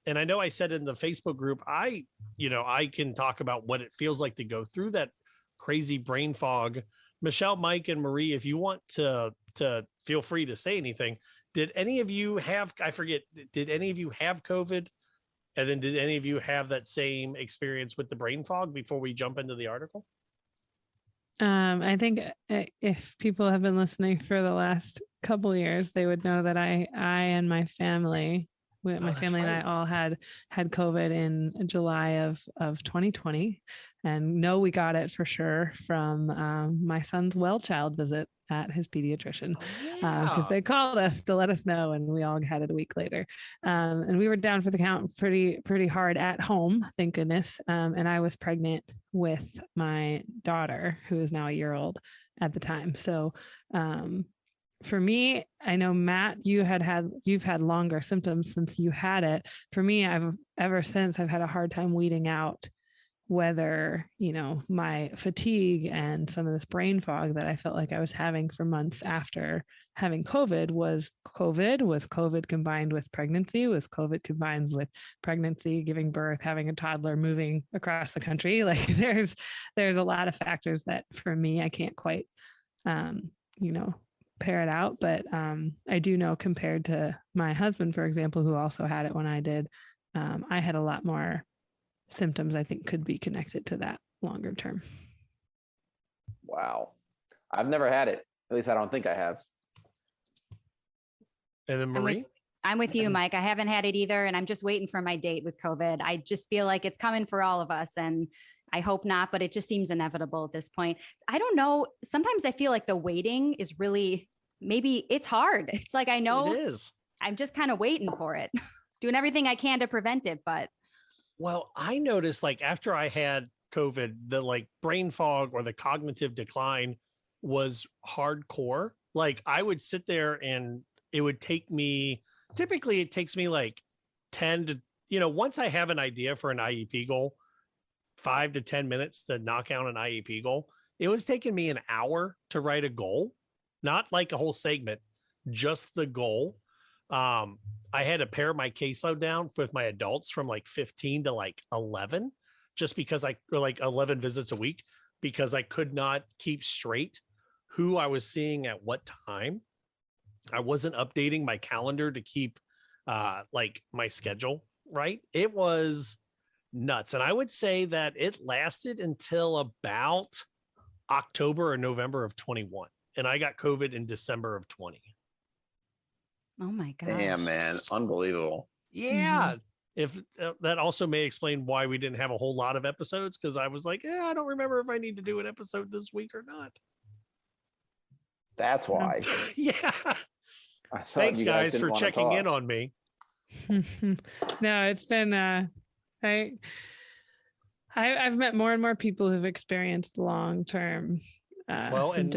Speaker 1: And I know I said in the Facebook group, I can talk about what it feels like to go through that crazy brain fog. Michelle, Mike, and Marie, if you want to feel free to say anything. Did any of you have, did any of you have COVID? And then did any of you have that same experience with the brain fog before we jump into the article?
Speaker 2: I think if people have been listening for the last couple of years, they would know that I and my family, and I all had COVID in July of 2020, and know we got it for sure from my son's well child visit at his pediatrician, because they called us to let us know, and we all had it a week later. And we were down for the count pretty hard at home, thank goodness. And I was pregnant with my daughter, who is now a year old at the time. So for me, I know, Matt, you've had longer symptoms since you had it. For me, ever since I've had a hard time weeding out whether, my fatigue and some of this brain fog that I felt like I was having for months after having COVID was COVID combined with pregnancy, was COVID combined with pregnancy, giving birth, having a toddler, moving across the country. Like there's a lot of factors that for me, I can't quite, pair it out. But I do know, compared to my husband, for example, who also had it when I did, I had a lot more symptoms I think could be connected to that longer term.
Speaker 15: Wow. I've never had it. At least I don't think I have.
Speaker 1: And then Marie?
Speaker 16: I'm with you, Mike. I haven't had it either. And I'm just waiting for my date with COVID. I just feel like it's coming for all of us. And I hope not, but it just seems inevitable at this point. I don't know. Sometimes I feel like the waiting is really, maybe it's hard. It's like, I know
Speaker 1: it is.
Speaker 16: I'm just kind of waiting for it, doing everything I can to prevent it. But
Speaker 1: well, I noticed like after I had COVID, the like brain fog or the cognitive decline was hardcore. Like I would sit there and it would take me, typically it takes me like 10 to, once I have an idea for an IEP goal, 5 to 10 minutes to knock out an IEP goal. It was taking me an hour to write a goal, not like a whole segment, just the goal. I had to pare my caseload down with my adults from like 15 to like 11, just because or like 11 visits a week, because I could not keep straight who I was seeing at what time. I wasn't updating my calendar to keep like my schedule right. It was nuts. And I would say that it lasted until about October or November of 21. And I got COVID in December of 20.
Speaker 16: Oh my God.
Speaker 15: Damn, man. Unbelievable.
Speaker 1: Yeah. if that also may explain why we didn't have a whole lot of episodes, because I was like, I don't remember if I need to do an episode this week or not.
Speaker 15: That's why.
Speaker 1: Yeah. Thanks, guys, for checking in on me.
Speaker 2: No, it's been I've met more and more people who've experienced long-term symptoms.
Speaker 1: And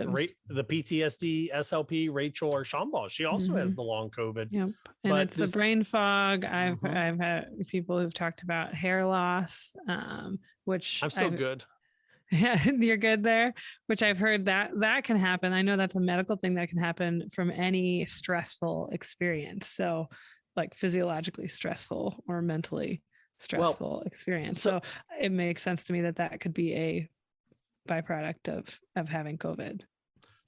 Speaker 1: the PTSD SLP Rachel Archambault, she also has the long COVID.
Speaker 2: Yep. And it's the brain fog. I've had people who've talked about hair loss, which
Speaker 1: I'm so good.
Speaker 2: Yeah, you're good there, which I've heard that can happen. I know that's a medical thing that can happen from any stressful experience. So like physiologically stressful or mentally stressful experience. So it makes sense to me that could be a byproduct of having COVID.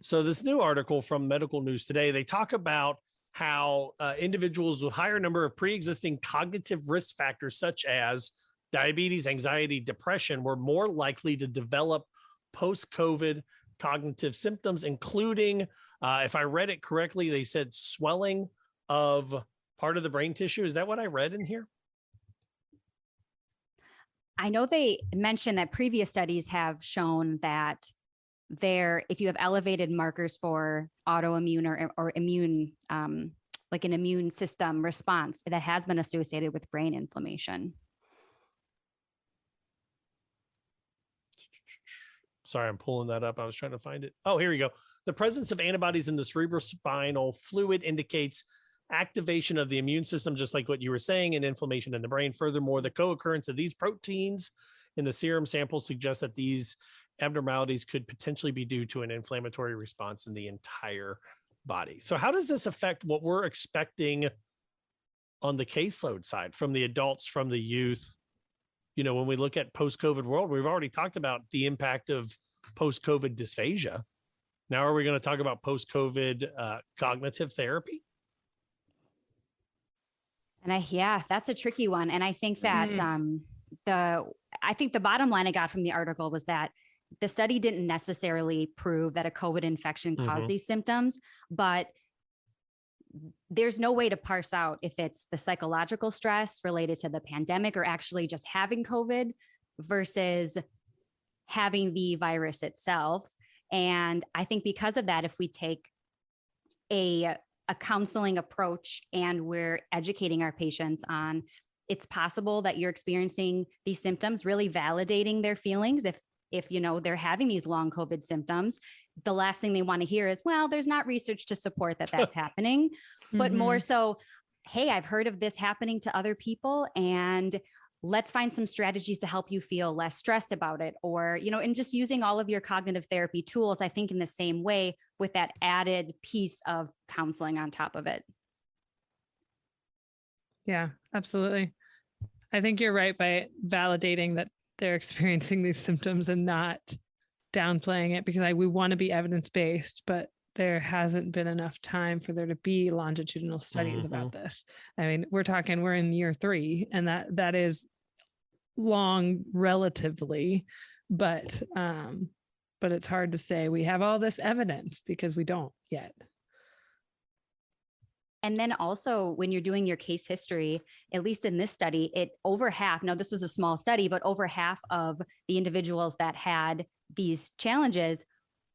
Speaker 1: So this new article from Medical News Today, they talk about how individuals with higher number of pre-existing cognitive risk factors, such as diabetes, anxiety, depression, were more likely to develop post-COVID cognitive symptoms, including, if I read it correctly, they said swelling of part of the brain tissue. Is that what I read in here?
Speaker 16: I know they mentioned that previous studies have shown that if you have elevated markers for autoimmune or immune, like an immune system response, that has been associated with brain inflammation.
Speaker 1: Sorry, I'm pulling that up. I was trying to find it. Oh, here we go. The presence of antibodies in the cerebrospinal fluid indicates activation of the immune system, just like what you were saying, and inflammation in the brain. Furthermore, the co-occurrence of these proteins in the serum sample suggests that these abnormalities could potentially be due to an inflammatory response in the entire body. So how does this affect what we're expecting on the caseload side from the adults, from the youth? You know, when we look at post-COVID world, we've already talked about the impact of post-COVID dysphagia. Now, are we going to talk about post-COVID cognitive therapy?
Speaker 16: And that's a tricky one. And I think that I think the bottom line I got from the article was that the study didn't necessarily prove that a COVID infection caused these symptoms, but there's no way to parse out if it's the psychological stress related to the pandemic or actually just having COVID versus having the virus itself. And I think because of that, if we take a counseling approach and we're educating our patients on it's possible that you're experiencing these symptoms, really validating their feelings. If you know they're having these long COVID symptoms, the last thing they want to hear is, well, there's not research to support that that's happening, but more so, hey, I've heard of this happening to other people, and let's find some strategies to help you feel less stressed about it. Or, you know, and just using all of your cognitive therapy tools, I think in the same way with that added piece of counseling on top of it.
Speaker 2: Yeah, absolutely. I think you're right by validating that they're experiencing these symptoms and not downplaying it, because we want to be evidence-based, but there hasn't been enough time for there to be longitudinal studies about this. I mean, we're in year 3, and that is long relatively, but it's hard to say we have all this evidence because we don't yet.
Speaker 16: And then also when you're doing your case history, at least in this study, over half, now this was a small study, but over half of the individuals that had these challenges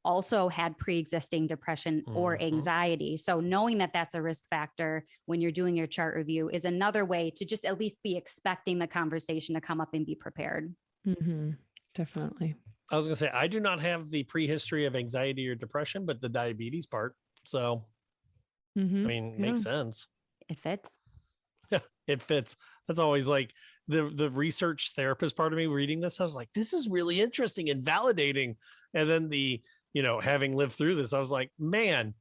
Speaker 16: also had pre-existing depression or anxiety. So knowing that that's a risk factor when you're doing your chart review is another way to just at least be expecting the conversation to come up and be prepared.
Speaker 2: Definitely.
Speaker 1: I was going to say, I do not have the prehistory of anxiety or depression, but the diabetes part. So I mean, makes sense.
Speaker 16: It fits.
Speaker 1: Yeah, it fits. That's always like the research therapist part of me reading this. I was like, this is really interesting and validating. And then having lived through this, I was like, man,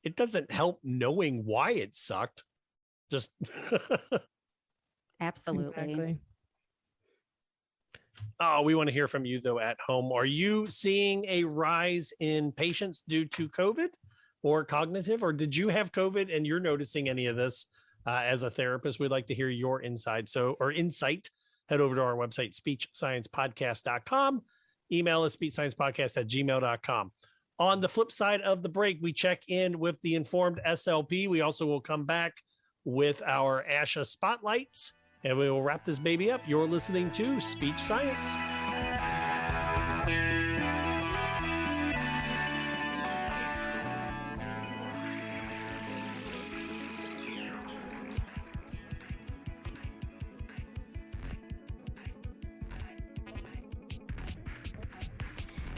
Speaker 1: it doesn't help knowing why it sucked. Just
Speaker 16: absolutely.
Speaker 2: Exactly.
Speaker 1: Oh, we want to hear from you though at home. Are you seeing a rise in patients due to COVID or cognitive, or did you have COVID and you're noticing any of this as a therapist? We'd like to hear your insight. Insight. Head over to our website, speechsciencepodcast.com. Email us speechsciencepodcast@gmail.com. On the flip side of the break, we check in with the Informed SLP. We also will come back with our Asha Spotlights and we will wrap this baby up. You're listening to Speech Science.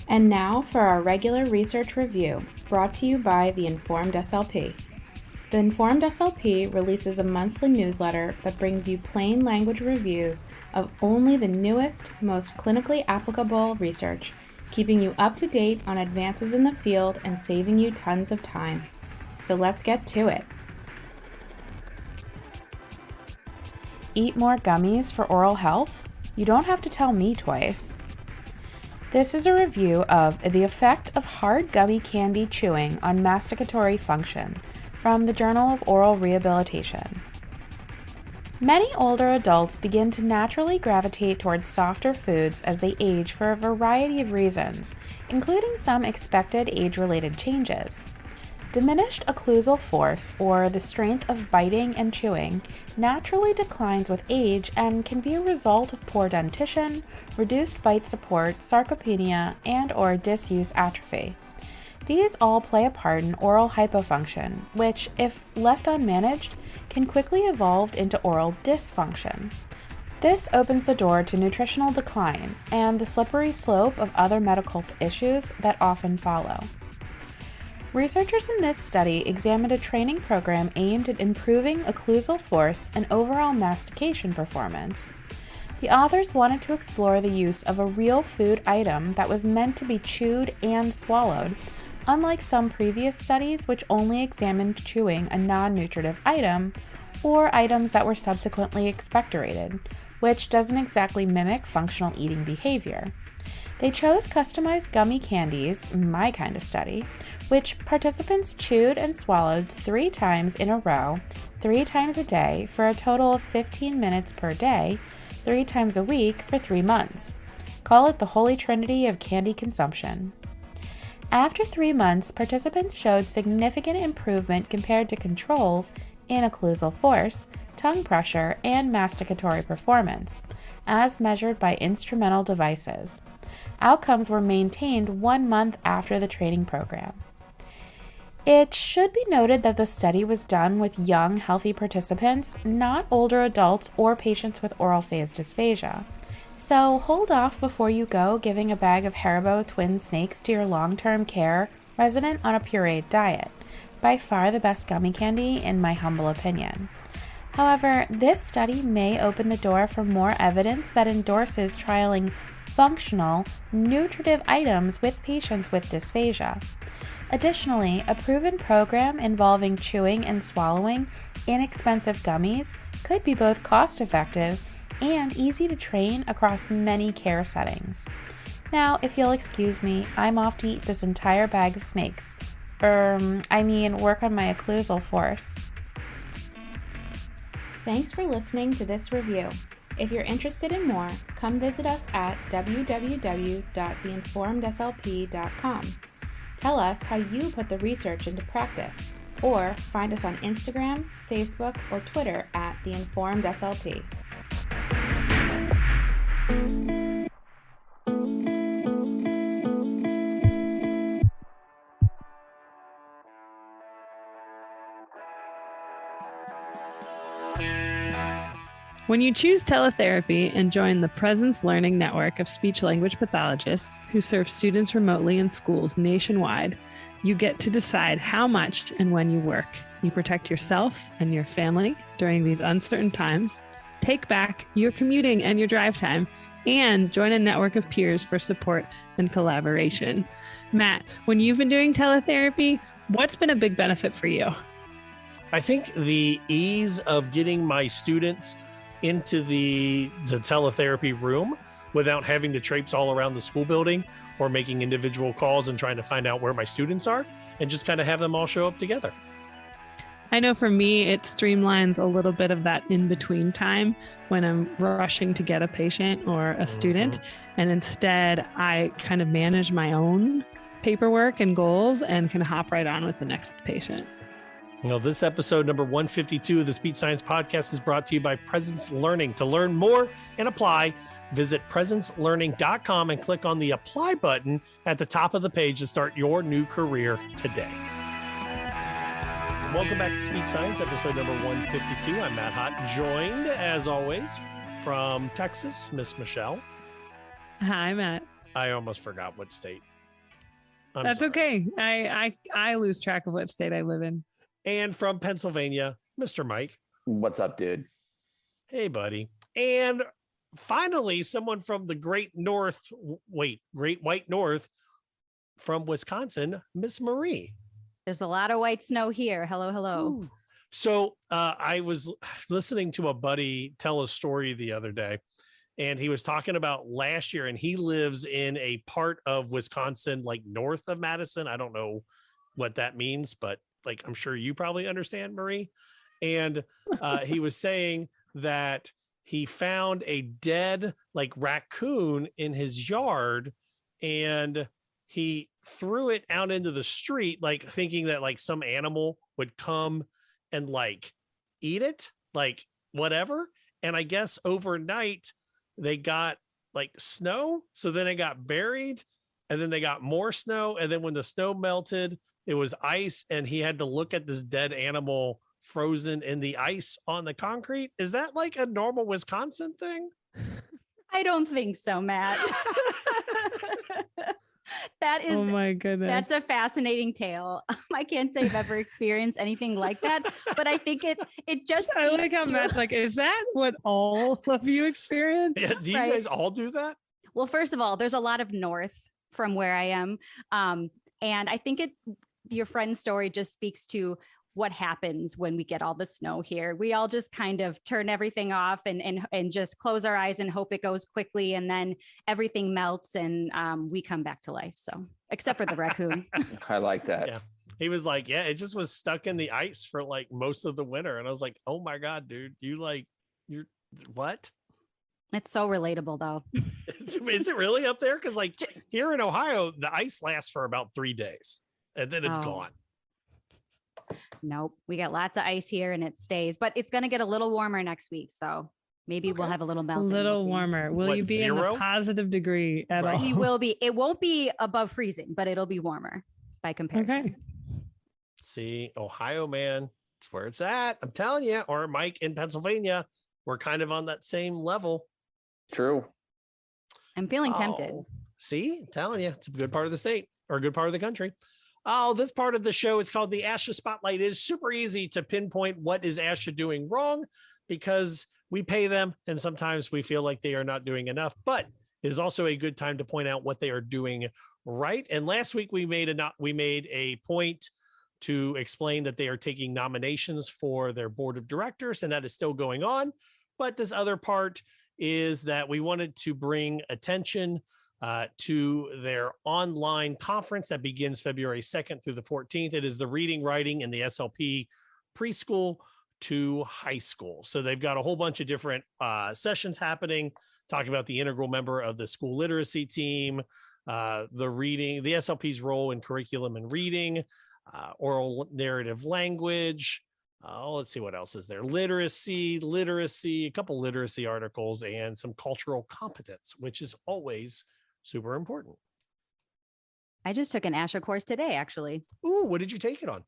Speaker 17: And now for our regular research review, brought to you by the Informed SLP. The Informed SLP releases a monthly newsletter that brings you plain language reviews of only the newest, most clinically applicable research, keeping you up to date on advances in the field and saving you tons of time. So let's get to it. Eat more gummies for oral health? You don't have to tell me twice. This is a review of the effect of hard gummy candy chewing on masticatory function from the Journal of Oral Rehabilitation. Many older adults begin to naturally gravitate towards softer foods as they age for a variety of reasons, including some expected age-related changes. Diminished occlusal force, or the strength of biting and chewing, naturally declines with age and can be a result of poor dentition, reduced bite support, sarcopenia, and/or disuse atrophy. These all play a part in oral hypofunction, which, if left unmanaged, can quickly evolve into oral dysfunction. This opens the door to nutritional decline and the slippery slope of other medical issues that often follow. Researchers in this study examined a training program aimed at improving occlusal force and overall mastication performance. The authors wanted to explore the use of a real food item that was meant to be chewed and swallowed, unlike some previous studies which only examined chewing a non-nutritive item or items that were subsequently expectorated, which doesn't exactly mimic functional eating behavior. They chose customized gummy candies, my kind of study, which participants chewed and swallowed 3 times in a row, 3 times a day, for a total of 15 minutes per day, 3 times a week for 3 months. Call it the Holy Trinity of candy consumption. After 3 months, participants showed significant improvement compared to controls in occlusal force, tongue pressure, and masticatory performance, as measured by instrumental devices. Outcomes were maintained 1 month after the training program. It should be noted that the study was done with young, healthy participants, not older adults or patients with oral phase dysphagia. So hold off before you go giving a bag of Haribo twin snakes to your long-term care resident on a pureed diet. By far the best gummy candy, in my humble opinion. However, this study may open the door for more evidence that endorses trialing functional, nutritive items with patients with dysphagia. Additionally, a proven program involving chewing and swallowing inexpensive gummies could be both cost-effective and easy to train across many care settings. Now, if you'll excuse me, I'm off to eat this entire bag of snakes. Work on my occlusal force. Thanks for listening to this review. If you're interested in more, come visit us at www.theinformedslp.com. Tell us how you put the research into practice, or find us on Instagram, Facebook, or Twitter at theinformedslp.
Speaker 2: When you choose teletherapy and join the Presence Learning Network of speech-language pathologists who serve students remotely in schools nationwide, you get to decide how much and when you work. You protect yourself and your family during these uncertain times, take back your commuting and your drive time, and join a network of peers for support and collaboration. Matt, when you've been doing teletherapy, what's been a big benefit for you?
Speaker 1: I think the ease of getting my students into the teletherapy room without having to traipse all around the school building or making individual calls and trying to find out where my students are, and just kind of have them all show up together.
Speaker 2: I know for me, it streamlines a little bit of that in-between time when I'm rushing to get a patient or a student. And instead, I kind of manage my own paperwork and goals and can hop right on with the next patient.
Speaker 1: Well, this episode number 152 of the Speech Science Podcast is brought to you by Presence Learning. To learn more and apply, visit presencelearning.com and click on the apply button at the top of the page to start your new career today. Welcome back to Speech Science, episode number 152. I'm Matt Hott, joined as always from Texas, Miss Michelle.
Speaker 2: Hi, Matt.
Speaker 1: I almost forgot what state.
Speaker 2: That's okay. I lose track of what state I live in.
Speaker 1: And from Pennsylvania, Mr. Mike.
Speaker 15: What's up, dude?
Speaker 1: Hey, buddy. And finally, someone from the Great White North from Wisconsin, Miss Marie.
Speaker 16: There's a lot of white snow here. Hello, hello.
Speaker 1: Ooh. So I was listening to a buddy tell a story the other day, and he was talking about last year, and he lives in a part of Wisconsin, like north of Madison. I don't know what that means, but like, I'm sure you probably understand, Marie. And he was saying that he found a dead like raccoon in his yard, and he threw it out into the street, like thinking that like some animal would come and like eat it, like whatever. And I guess overnight they got like snow. So then it got buried, and then they got more snow. And then when the snow melted, it was ice, and he had to look at this dead animal frozen in the ice on the concrete. Is that like a normal Wisconsin thing?
Speaker 16: I don't think so, Matt. That is,
Speaker 2: oh my goodness,
Speaker 16: that's a fascinating tale. I can't say I've ever experienced anything like that, but I think it just.
Speaker 2: I like how Matt's like, is that what all of you experience?
Speaker 1: Yeah, do you guys all do that?
Speaker 16: Well, first of all, there's a lot of north from where I am, and I think your friend's story just speaks to what happens when we get all the snow here. We all just kind of turn everything off and just close our eyes and hope it goes quickly. And then everything melts and we come back to life. So except for the raccoon.
Speaker 15: I like that.
Speaker 1: Yeah. He was like, yeah, it just was stuck in the ice for like most of the winter. And I was like, oh my God, dude, you're what?
Speaker 16: It's so relatable though.
Speaker 1: Is it really up there? Cause like here in Ohio, the ice lasts for about 3 days and then it's gone.
Speaker 16: Nope. We got lots of ice here and it stays, but it's going to get a little warmer next week. So maybe we'll have a little melting.
Speaker 2: A little warmer. Will you be 0? In the positive degree at all?
Speaker 16: We will be. It won't be above freezing, but it'll be warmer by comparison.
Speaker 2: Okay.
Speaker 1: See, Ohio, man, it's where it's at. I'm telling you, or Mike in Pennsylvania, we're kind of on that same level.
Speaker 15: True.
Speaker 16: I'm feeling tempted.
Speaker 1: See, I'm telling you, it's a good part of the state or a good part of the country. Oh, this part of the show is called the Asha Spotlight. It is super easy to pinpoint what is Asha doing wrong because we pay them and sometimes we feel like they are not doing enough, but it is also a good time to point out what they are doing right. And last week we made a point to explain that they are taking nominations for their board of directors, and that is still going on. But this other part is that we wanted to bring attention to their online conference that begins February 2nd through the 14th. It is the reading, writing in the SLP preschool to high school. So they've got a whole bunch of different sessions happening, talking about the integral member of the school literacy team, the reading, the SLP's role in curriculum and reading, oral narrative language. Let's see what else is there. Literacy, a couple literacy articles, and some cultural competence, which is always super important.
Speaker 16: I just took an Asha course today, actually.
Speaker 1: Ooh, what did you take it on?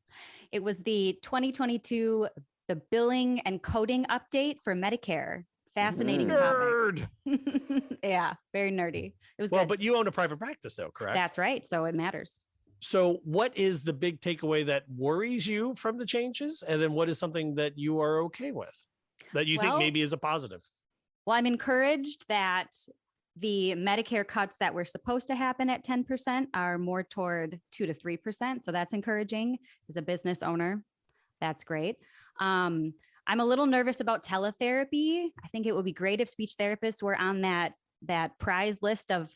Speaker 16: It was the 2022, the billing and coding update for Medicare. Fascinating topic. Yeah, very nerdy. It was good.
Speaker 1: But you own a private practice though, correct?
Speaker 16: That's right. So it matters.
Speaker 1: So what is the big takeaway that worries you from the changes? And then what is something that you are okay with that you think maybe is a positive?
Speaker 16: Well, I'm encouraged that the Medicare cuts that were supposed to happen at 10% are more toward 2 to 3%. So that's encouraging as a business owner. That's great. I'm a little nervous about teletherapy. I think it would be great if speech therapists were on that prize list of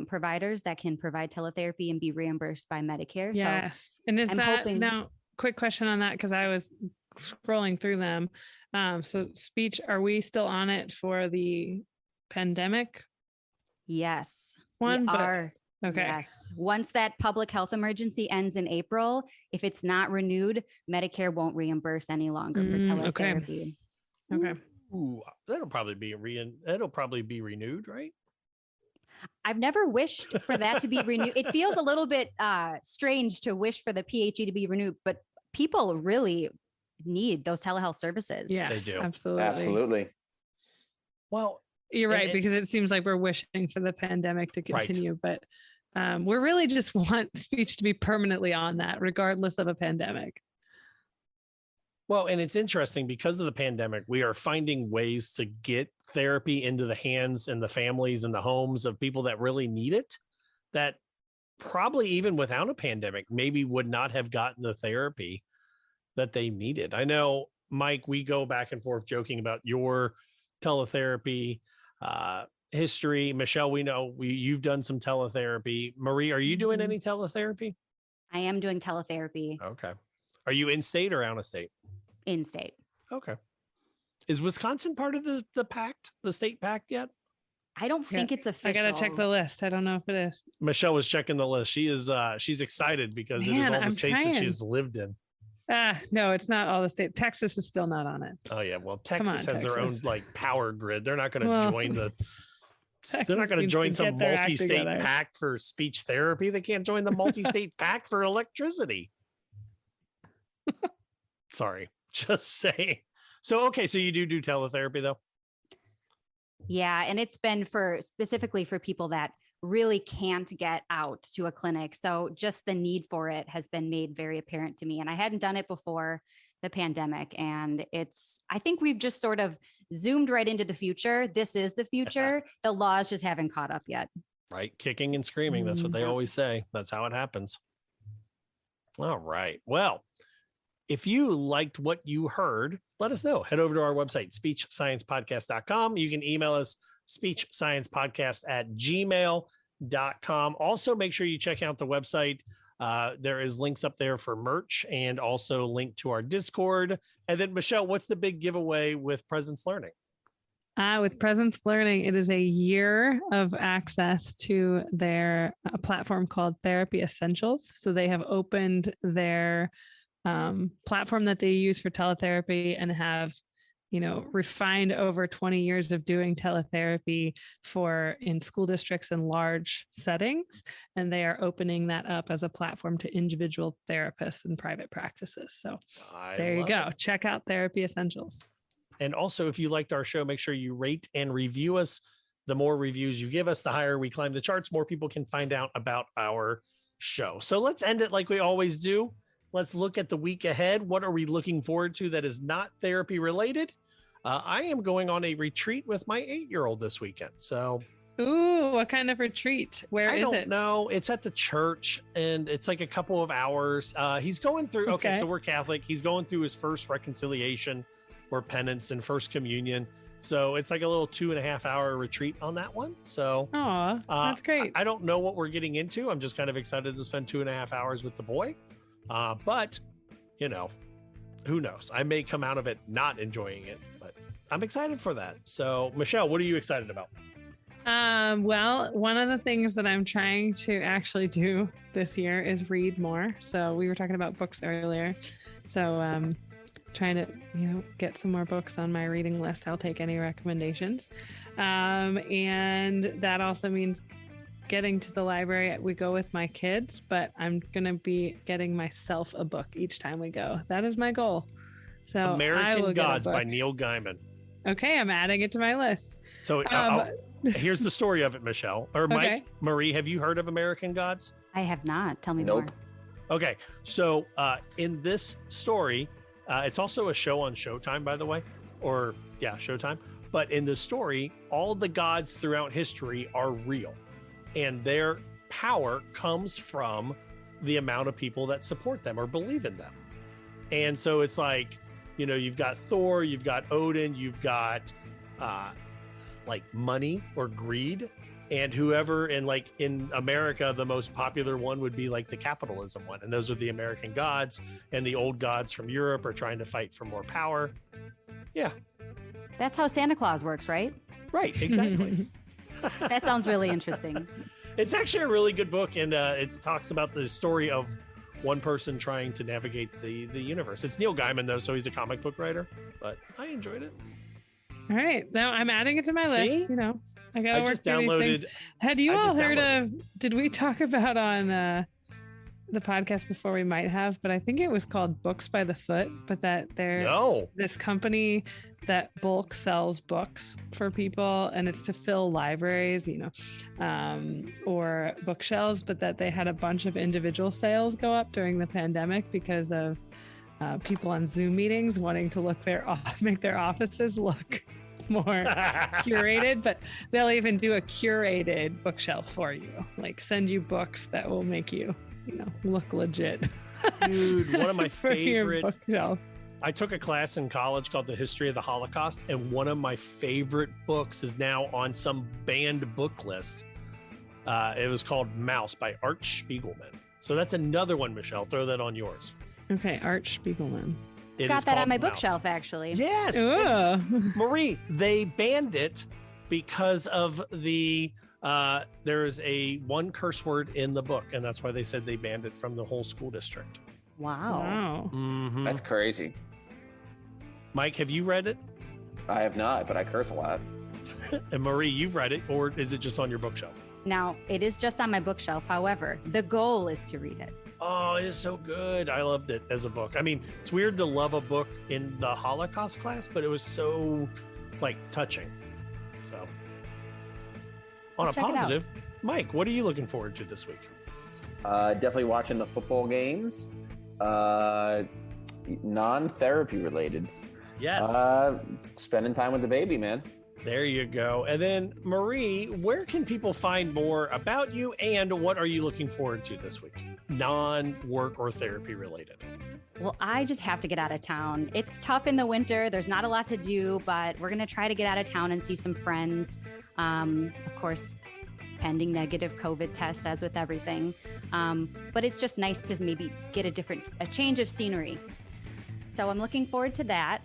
Speaker 16: providers that can provide teletherapy and be reimbursed by Medicare.
Speaker 2: Yes. So and is I'm that hoping... now quick question on that? Cause I was scrolling through them. So speech, are we still on it for the pandemic?
Speaker 16: Yes,
Speaker 2: we
Speaker 16: are.
Speaker 2: Okay.
Speaker 16: Yes. Once that public health emergency ends in April, if it's not renewed, Medicare won't reimburse any longer for teletherapy.
Speaker 2: Okay.
Speaker 1: Ooh, that'll probably be renewed, right?
Speaker 16: I've never wished for that to be renewed. It feels a little bit strange to wish for the PHE to be renewed, but people really need those telehealth services.
Speaker 2: Yeah,
Speaker 1: they do.
Speaker 15: Absolutely.
Speaker 1: Well,
Speaker 2: you're right, because it seems like we're wishing for the pandemic to continue, but we really just want speech to be permanently on that, regardless of a pandemic.
Speaker 1: Well, and it's interesting because of the pandemic, we are finding ways to get therapy into the hands and the families and the homes of people that really need it, that probably even without a pandemic, maybe would not have gotten the therapy that they needed. I know, Mike, we go back and forth joking about your teletherapy history. Michelle, we know you've done some teletherapy. Marie, are you doing any teletherapy?
Speaker 16: I am doing teletherapy.
Speaker 1: Okay. Are you in state or out of state?
Speaker 16: In state.
Speaker 1: Okay. Is Wisconsin part of the pact, the state pact yet?
Speaker 16: I don't think it's official.
Speaker 2: I gotta check the list. I don't know if it is.
Speaker 1: Michelle was checking the list. She is she's excited because it is all the states that she's lived in.
Speaker 2: No, it's not all the states. Texas is still not on it.
Speaker 1: Oh yeah. Well, Texas has their own like power grid. They're not going to join the they're not going to join some multi-state pact for speech therapy. They can't join the multi-state pact for electricity. Sorry, just saying. So, okay. So you do teletherapy though?
Speaker 16: Yeah. And it's been specifically for people that really can't get out to a clinic. So just the need for it has been made very apparent to me. And I hadn't done it before the pandemic. And I think we've just sort of zoomed right into the future. This is the future. The laws just haven't caught up yet.
Speaker 1: Right. Kicking and screaming. That's what they always say. That's how it happens. All right. Well, if you liked what you heard, let us know. Head over to our website, speechsciencepodcast.com. You can email us speechsciencepodcast@gmail.com. Also, make sure you check out the website. There is links up there for merch and also link to our Discord. And then, Michelle, what's the big giveaway with Presence Learning?
Speaker 2: With Presence Learning, it is a year of access to their platform called Therapy Essentials. So they have opened their platform that they use for teletherapy and have, refined over 20 years of doing teletherapy in school districts and large settings. And they are opening that up as a platform to individual therapists and private practices. So there you go. Check out Therapy Essentials.
Speaker 1: And also, if you liked our show, make sure you rate and review us. The more reviews you give us, the higher we climb the charts, more people can find out about our show. So let's end it like we always do. Let's look at the week ahead. What are we looking forward to that is not therapy related? I am going on a retreat with my 8-year-old this weekend. So,
Speaker 2: ooh, what kind of retreat? Where is it? I don't
Speaker 1: know. It's at the church and it's like a couple of hours. He's going through, okay, so we're Catholic. He's going through his first reconciliation or penance and first communion. So it's like a little 2.5-hour retreat on that one. So,
Speaker 2: that's great.
Speaker 1: I don't know what we're getting into. I'm just kind of excited to spend 2.5 hours with the boy. But who knows? I may come out of it not enjoying it, but I'm excited for that. So, Michelle, what are you excited about?
Speaker 2: Well, one of the things that I'm trying to actually do this year is read more. So we were talking about books earlier. So, trying to, get some more books on my reading list. I'll take any recommendations. And that also means getting to the library. We go with my kids, but I'm going to be getting myself a book each time we go. That is my goal. So
Speaker 1: American Gods by Neil Gaiman.
Speaker 2: Okay. I'm adding it to my list.
Speaker 1: So here's the story of it, Michelle or Mike.
Speaker 2: Okay.
Speaker 1: Marie, have you heard of American Gods?
Speaker 16: I have not. Tell me more.
Speaker 1: Okay. So in this story, it's also a show on Showtime, by the way, Showtime. But in the story, all the gods throughout history are real. And their power comes from the amount of people that support them or believe in them. And so it's like, you've got Thor, you've got Odin, you've got like money or greed. And whoever, and like in America, the most popular one would be like the capitalism one. And those are the American gods. And the old gods from Europe are trying to fight for more power. Yeah.
Speaker 16: That's how Santa Claus works, right?
Speaker 1: Right, exactly.
Speaker 16: That sounds really interesting.
Speaker 1: It's actually a really good book, and it talks about the story of one person trying to navigate the universe. It's Neil Gaiman, though, so he's a comic book writer, but I enjoyed it.
Speaker 2: All right. Now I'm adding it to my list. You know, I got to work through these things. Had you all heard of, did we talk about on the podcast before? We might have, but I think it was called Books by the Foot, but that this company that bulk sells books for people, and it's to fill libraries, you know, or bookshelves, but that they had a bunch of individual sales go up during the pandemic because of people on Zoom meetings wanting to make their offices look more curated, but they'll even do a curated bookshelf for you, like send you books that will make you, you know, look legit.
Speaker 1: Dude, one of my favorite
Speaker 2: bookshelf.
Speaker 1: I took a class in college called The History of the Holocaust, and one of my favorite books is now on some banned book list. It was called Mouse by Art Spiegelman. So that's another one, Michelle. Throw that on yours.
Speaker 2: Okay, Art Spiegelman.
Speaker 16: Got that on my bookshelf, actually.
Speaker 1: Yes. Marie, they banned it because of the there is a one curse word in the book, and that's why they said they banned it from the whole school district.
Speaker 16: Wow.
Speaker 1: Mm-hmm.
Speaker 15: That's crazy.
Speaker 1: Mike, have you read it?
Speaker 15: I have not, but I curse a lot.
Speaker 1: And Marie, you've read it, or is it just on your bookshelf?
Speaker 16: Now, it is just on my bookshelf. However, the goal is to read it.
Speaker 1: Oh, it is so good. I loved it as a book. I mean, it's weird to love a book in the Holocaust class, but it was so, like, touching. So, on a positive, Mike, what are you looking forward to this week?
Speaker 15: Definitely watching the football games. Non-therapy related.
Speaker 1: Yes.
Speaker 15: Spending time with the baby, man.
Speaker 1: There you go. And then, Marie, where can people find more about you, and what are you looking forward to this week? Non-work or therapy related.
Speaker 16: Well, I just have to get out of town. It's tough in the winter. There's not a lot to do, but we're going to try to get out of town and see some friends. Of course, pending negative COVID tests, as with everything. But it's just nice to maybe get a change of scenery. So I'm looking forward to that.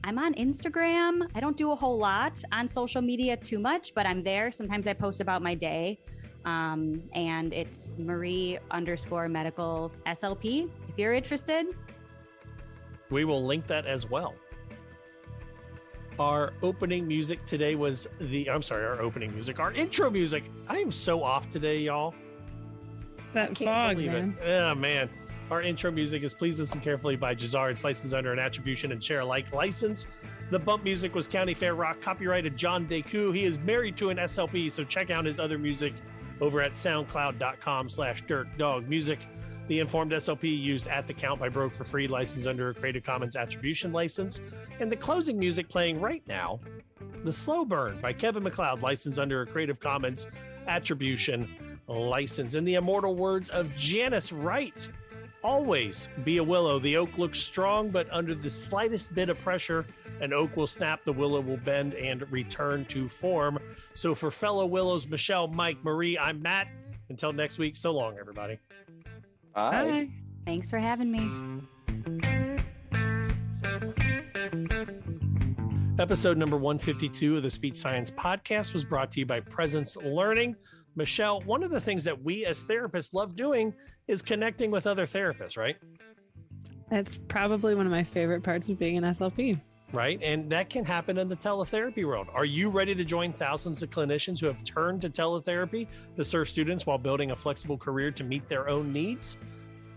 Speaker 16: I'm on Instagram. I don't do a whole lot on social media too much, but I'm there. Sometimes I post about my day. And it's Marie_medical SLP. If you're interested.
Speaker 1: We will link that as well. Our opening music today was our intro music. I am so off today, y'all.
Speaker 2: That fog, man.
Speaker 1: Yeah, man. Our intro music is Please Listen Carefully by Jazar. It's licensed under an attribution and share alike license. The bump music was County Fair Rock, copyrighted John Deku. He is married to an SLP, so check out his other music over at soundcloud.com/dirtdogmusic. The Informed SLP used At the Count by Broke for free, licensed under a Creative Commons Attribution license. And the closing music playing right now, The Slow Burn by Kevin MacLeod, licensed under a Creative Commons Attribution license. In the immortal words of Janice Wright, always be a willow. The oak looks strong, but under the slightest bit of pressure, an oak will snap, the willow will bend and return to form. So for fellow willows, Michelle, Mike, Marie, I'm Matt. Until next week, so long, everybody.
Speaker 15: Bye.
Speaker 16: Thanks for having me.
Speaker 1: Episode number 152 of the Speech Science Podcast was brought to you by Presence Learning. Michelle, one of the things that we as therapists love doing is connecting with other therapists, right?
Speaker 2: That's probably one of my favorite parts of being an SLP.
Speaker 1: Right. And that can happen in the teletherapy world. Are you ready to join thousands of clinicians who have turned to teletherapy to serve students while building a flexible career to meet their own needs?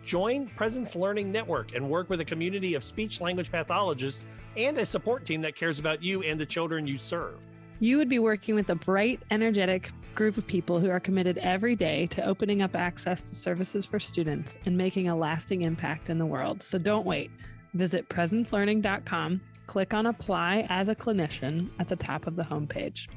Speaker 1: Join Presence Learning Network and work with a community of speech language pathologists and a support team that cares about you and the children you serve.
Speaker 2: You would be working with a bright, energetic group of people who are committed every day to opening up access to services for students and making a lasting impact in the world. So don't wait. Visit presencelearning.com. Click on Apply as a Clinician at the top of the homepage.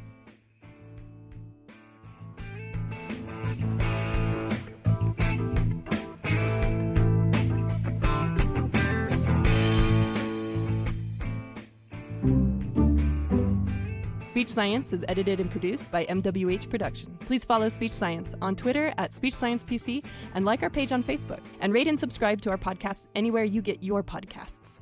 Speaker 18: Speech Science is edited and produced by MWH Production. Please follow Speech Science on Twitter at Speech Science PC and like our page on Facebook. And rate and subscribe to our podcast anywhere you get your podcasts.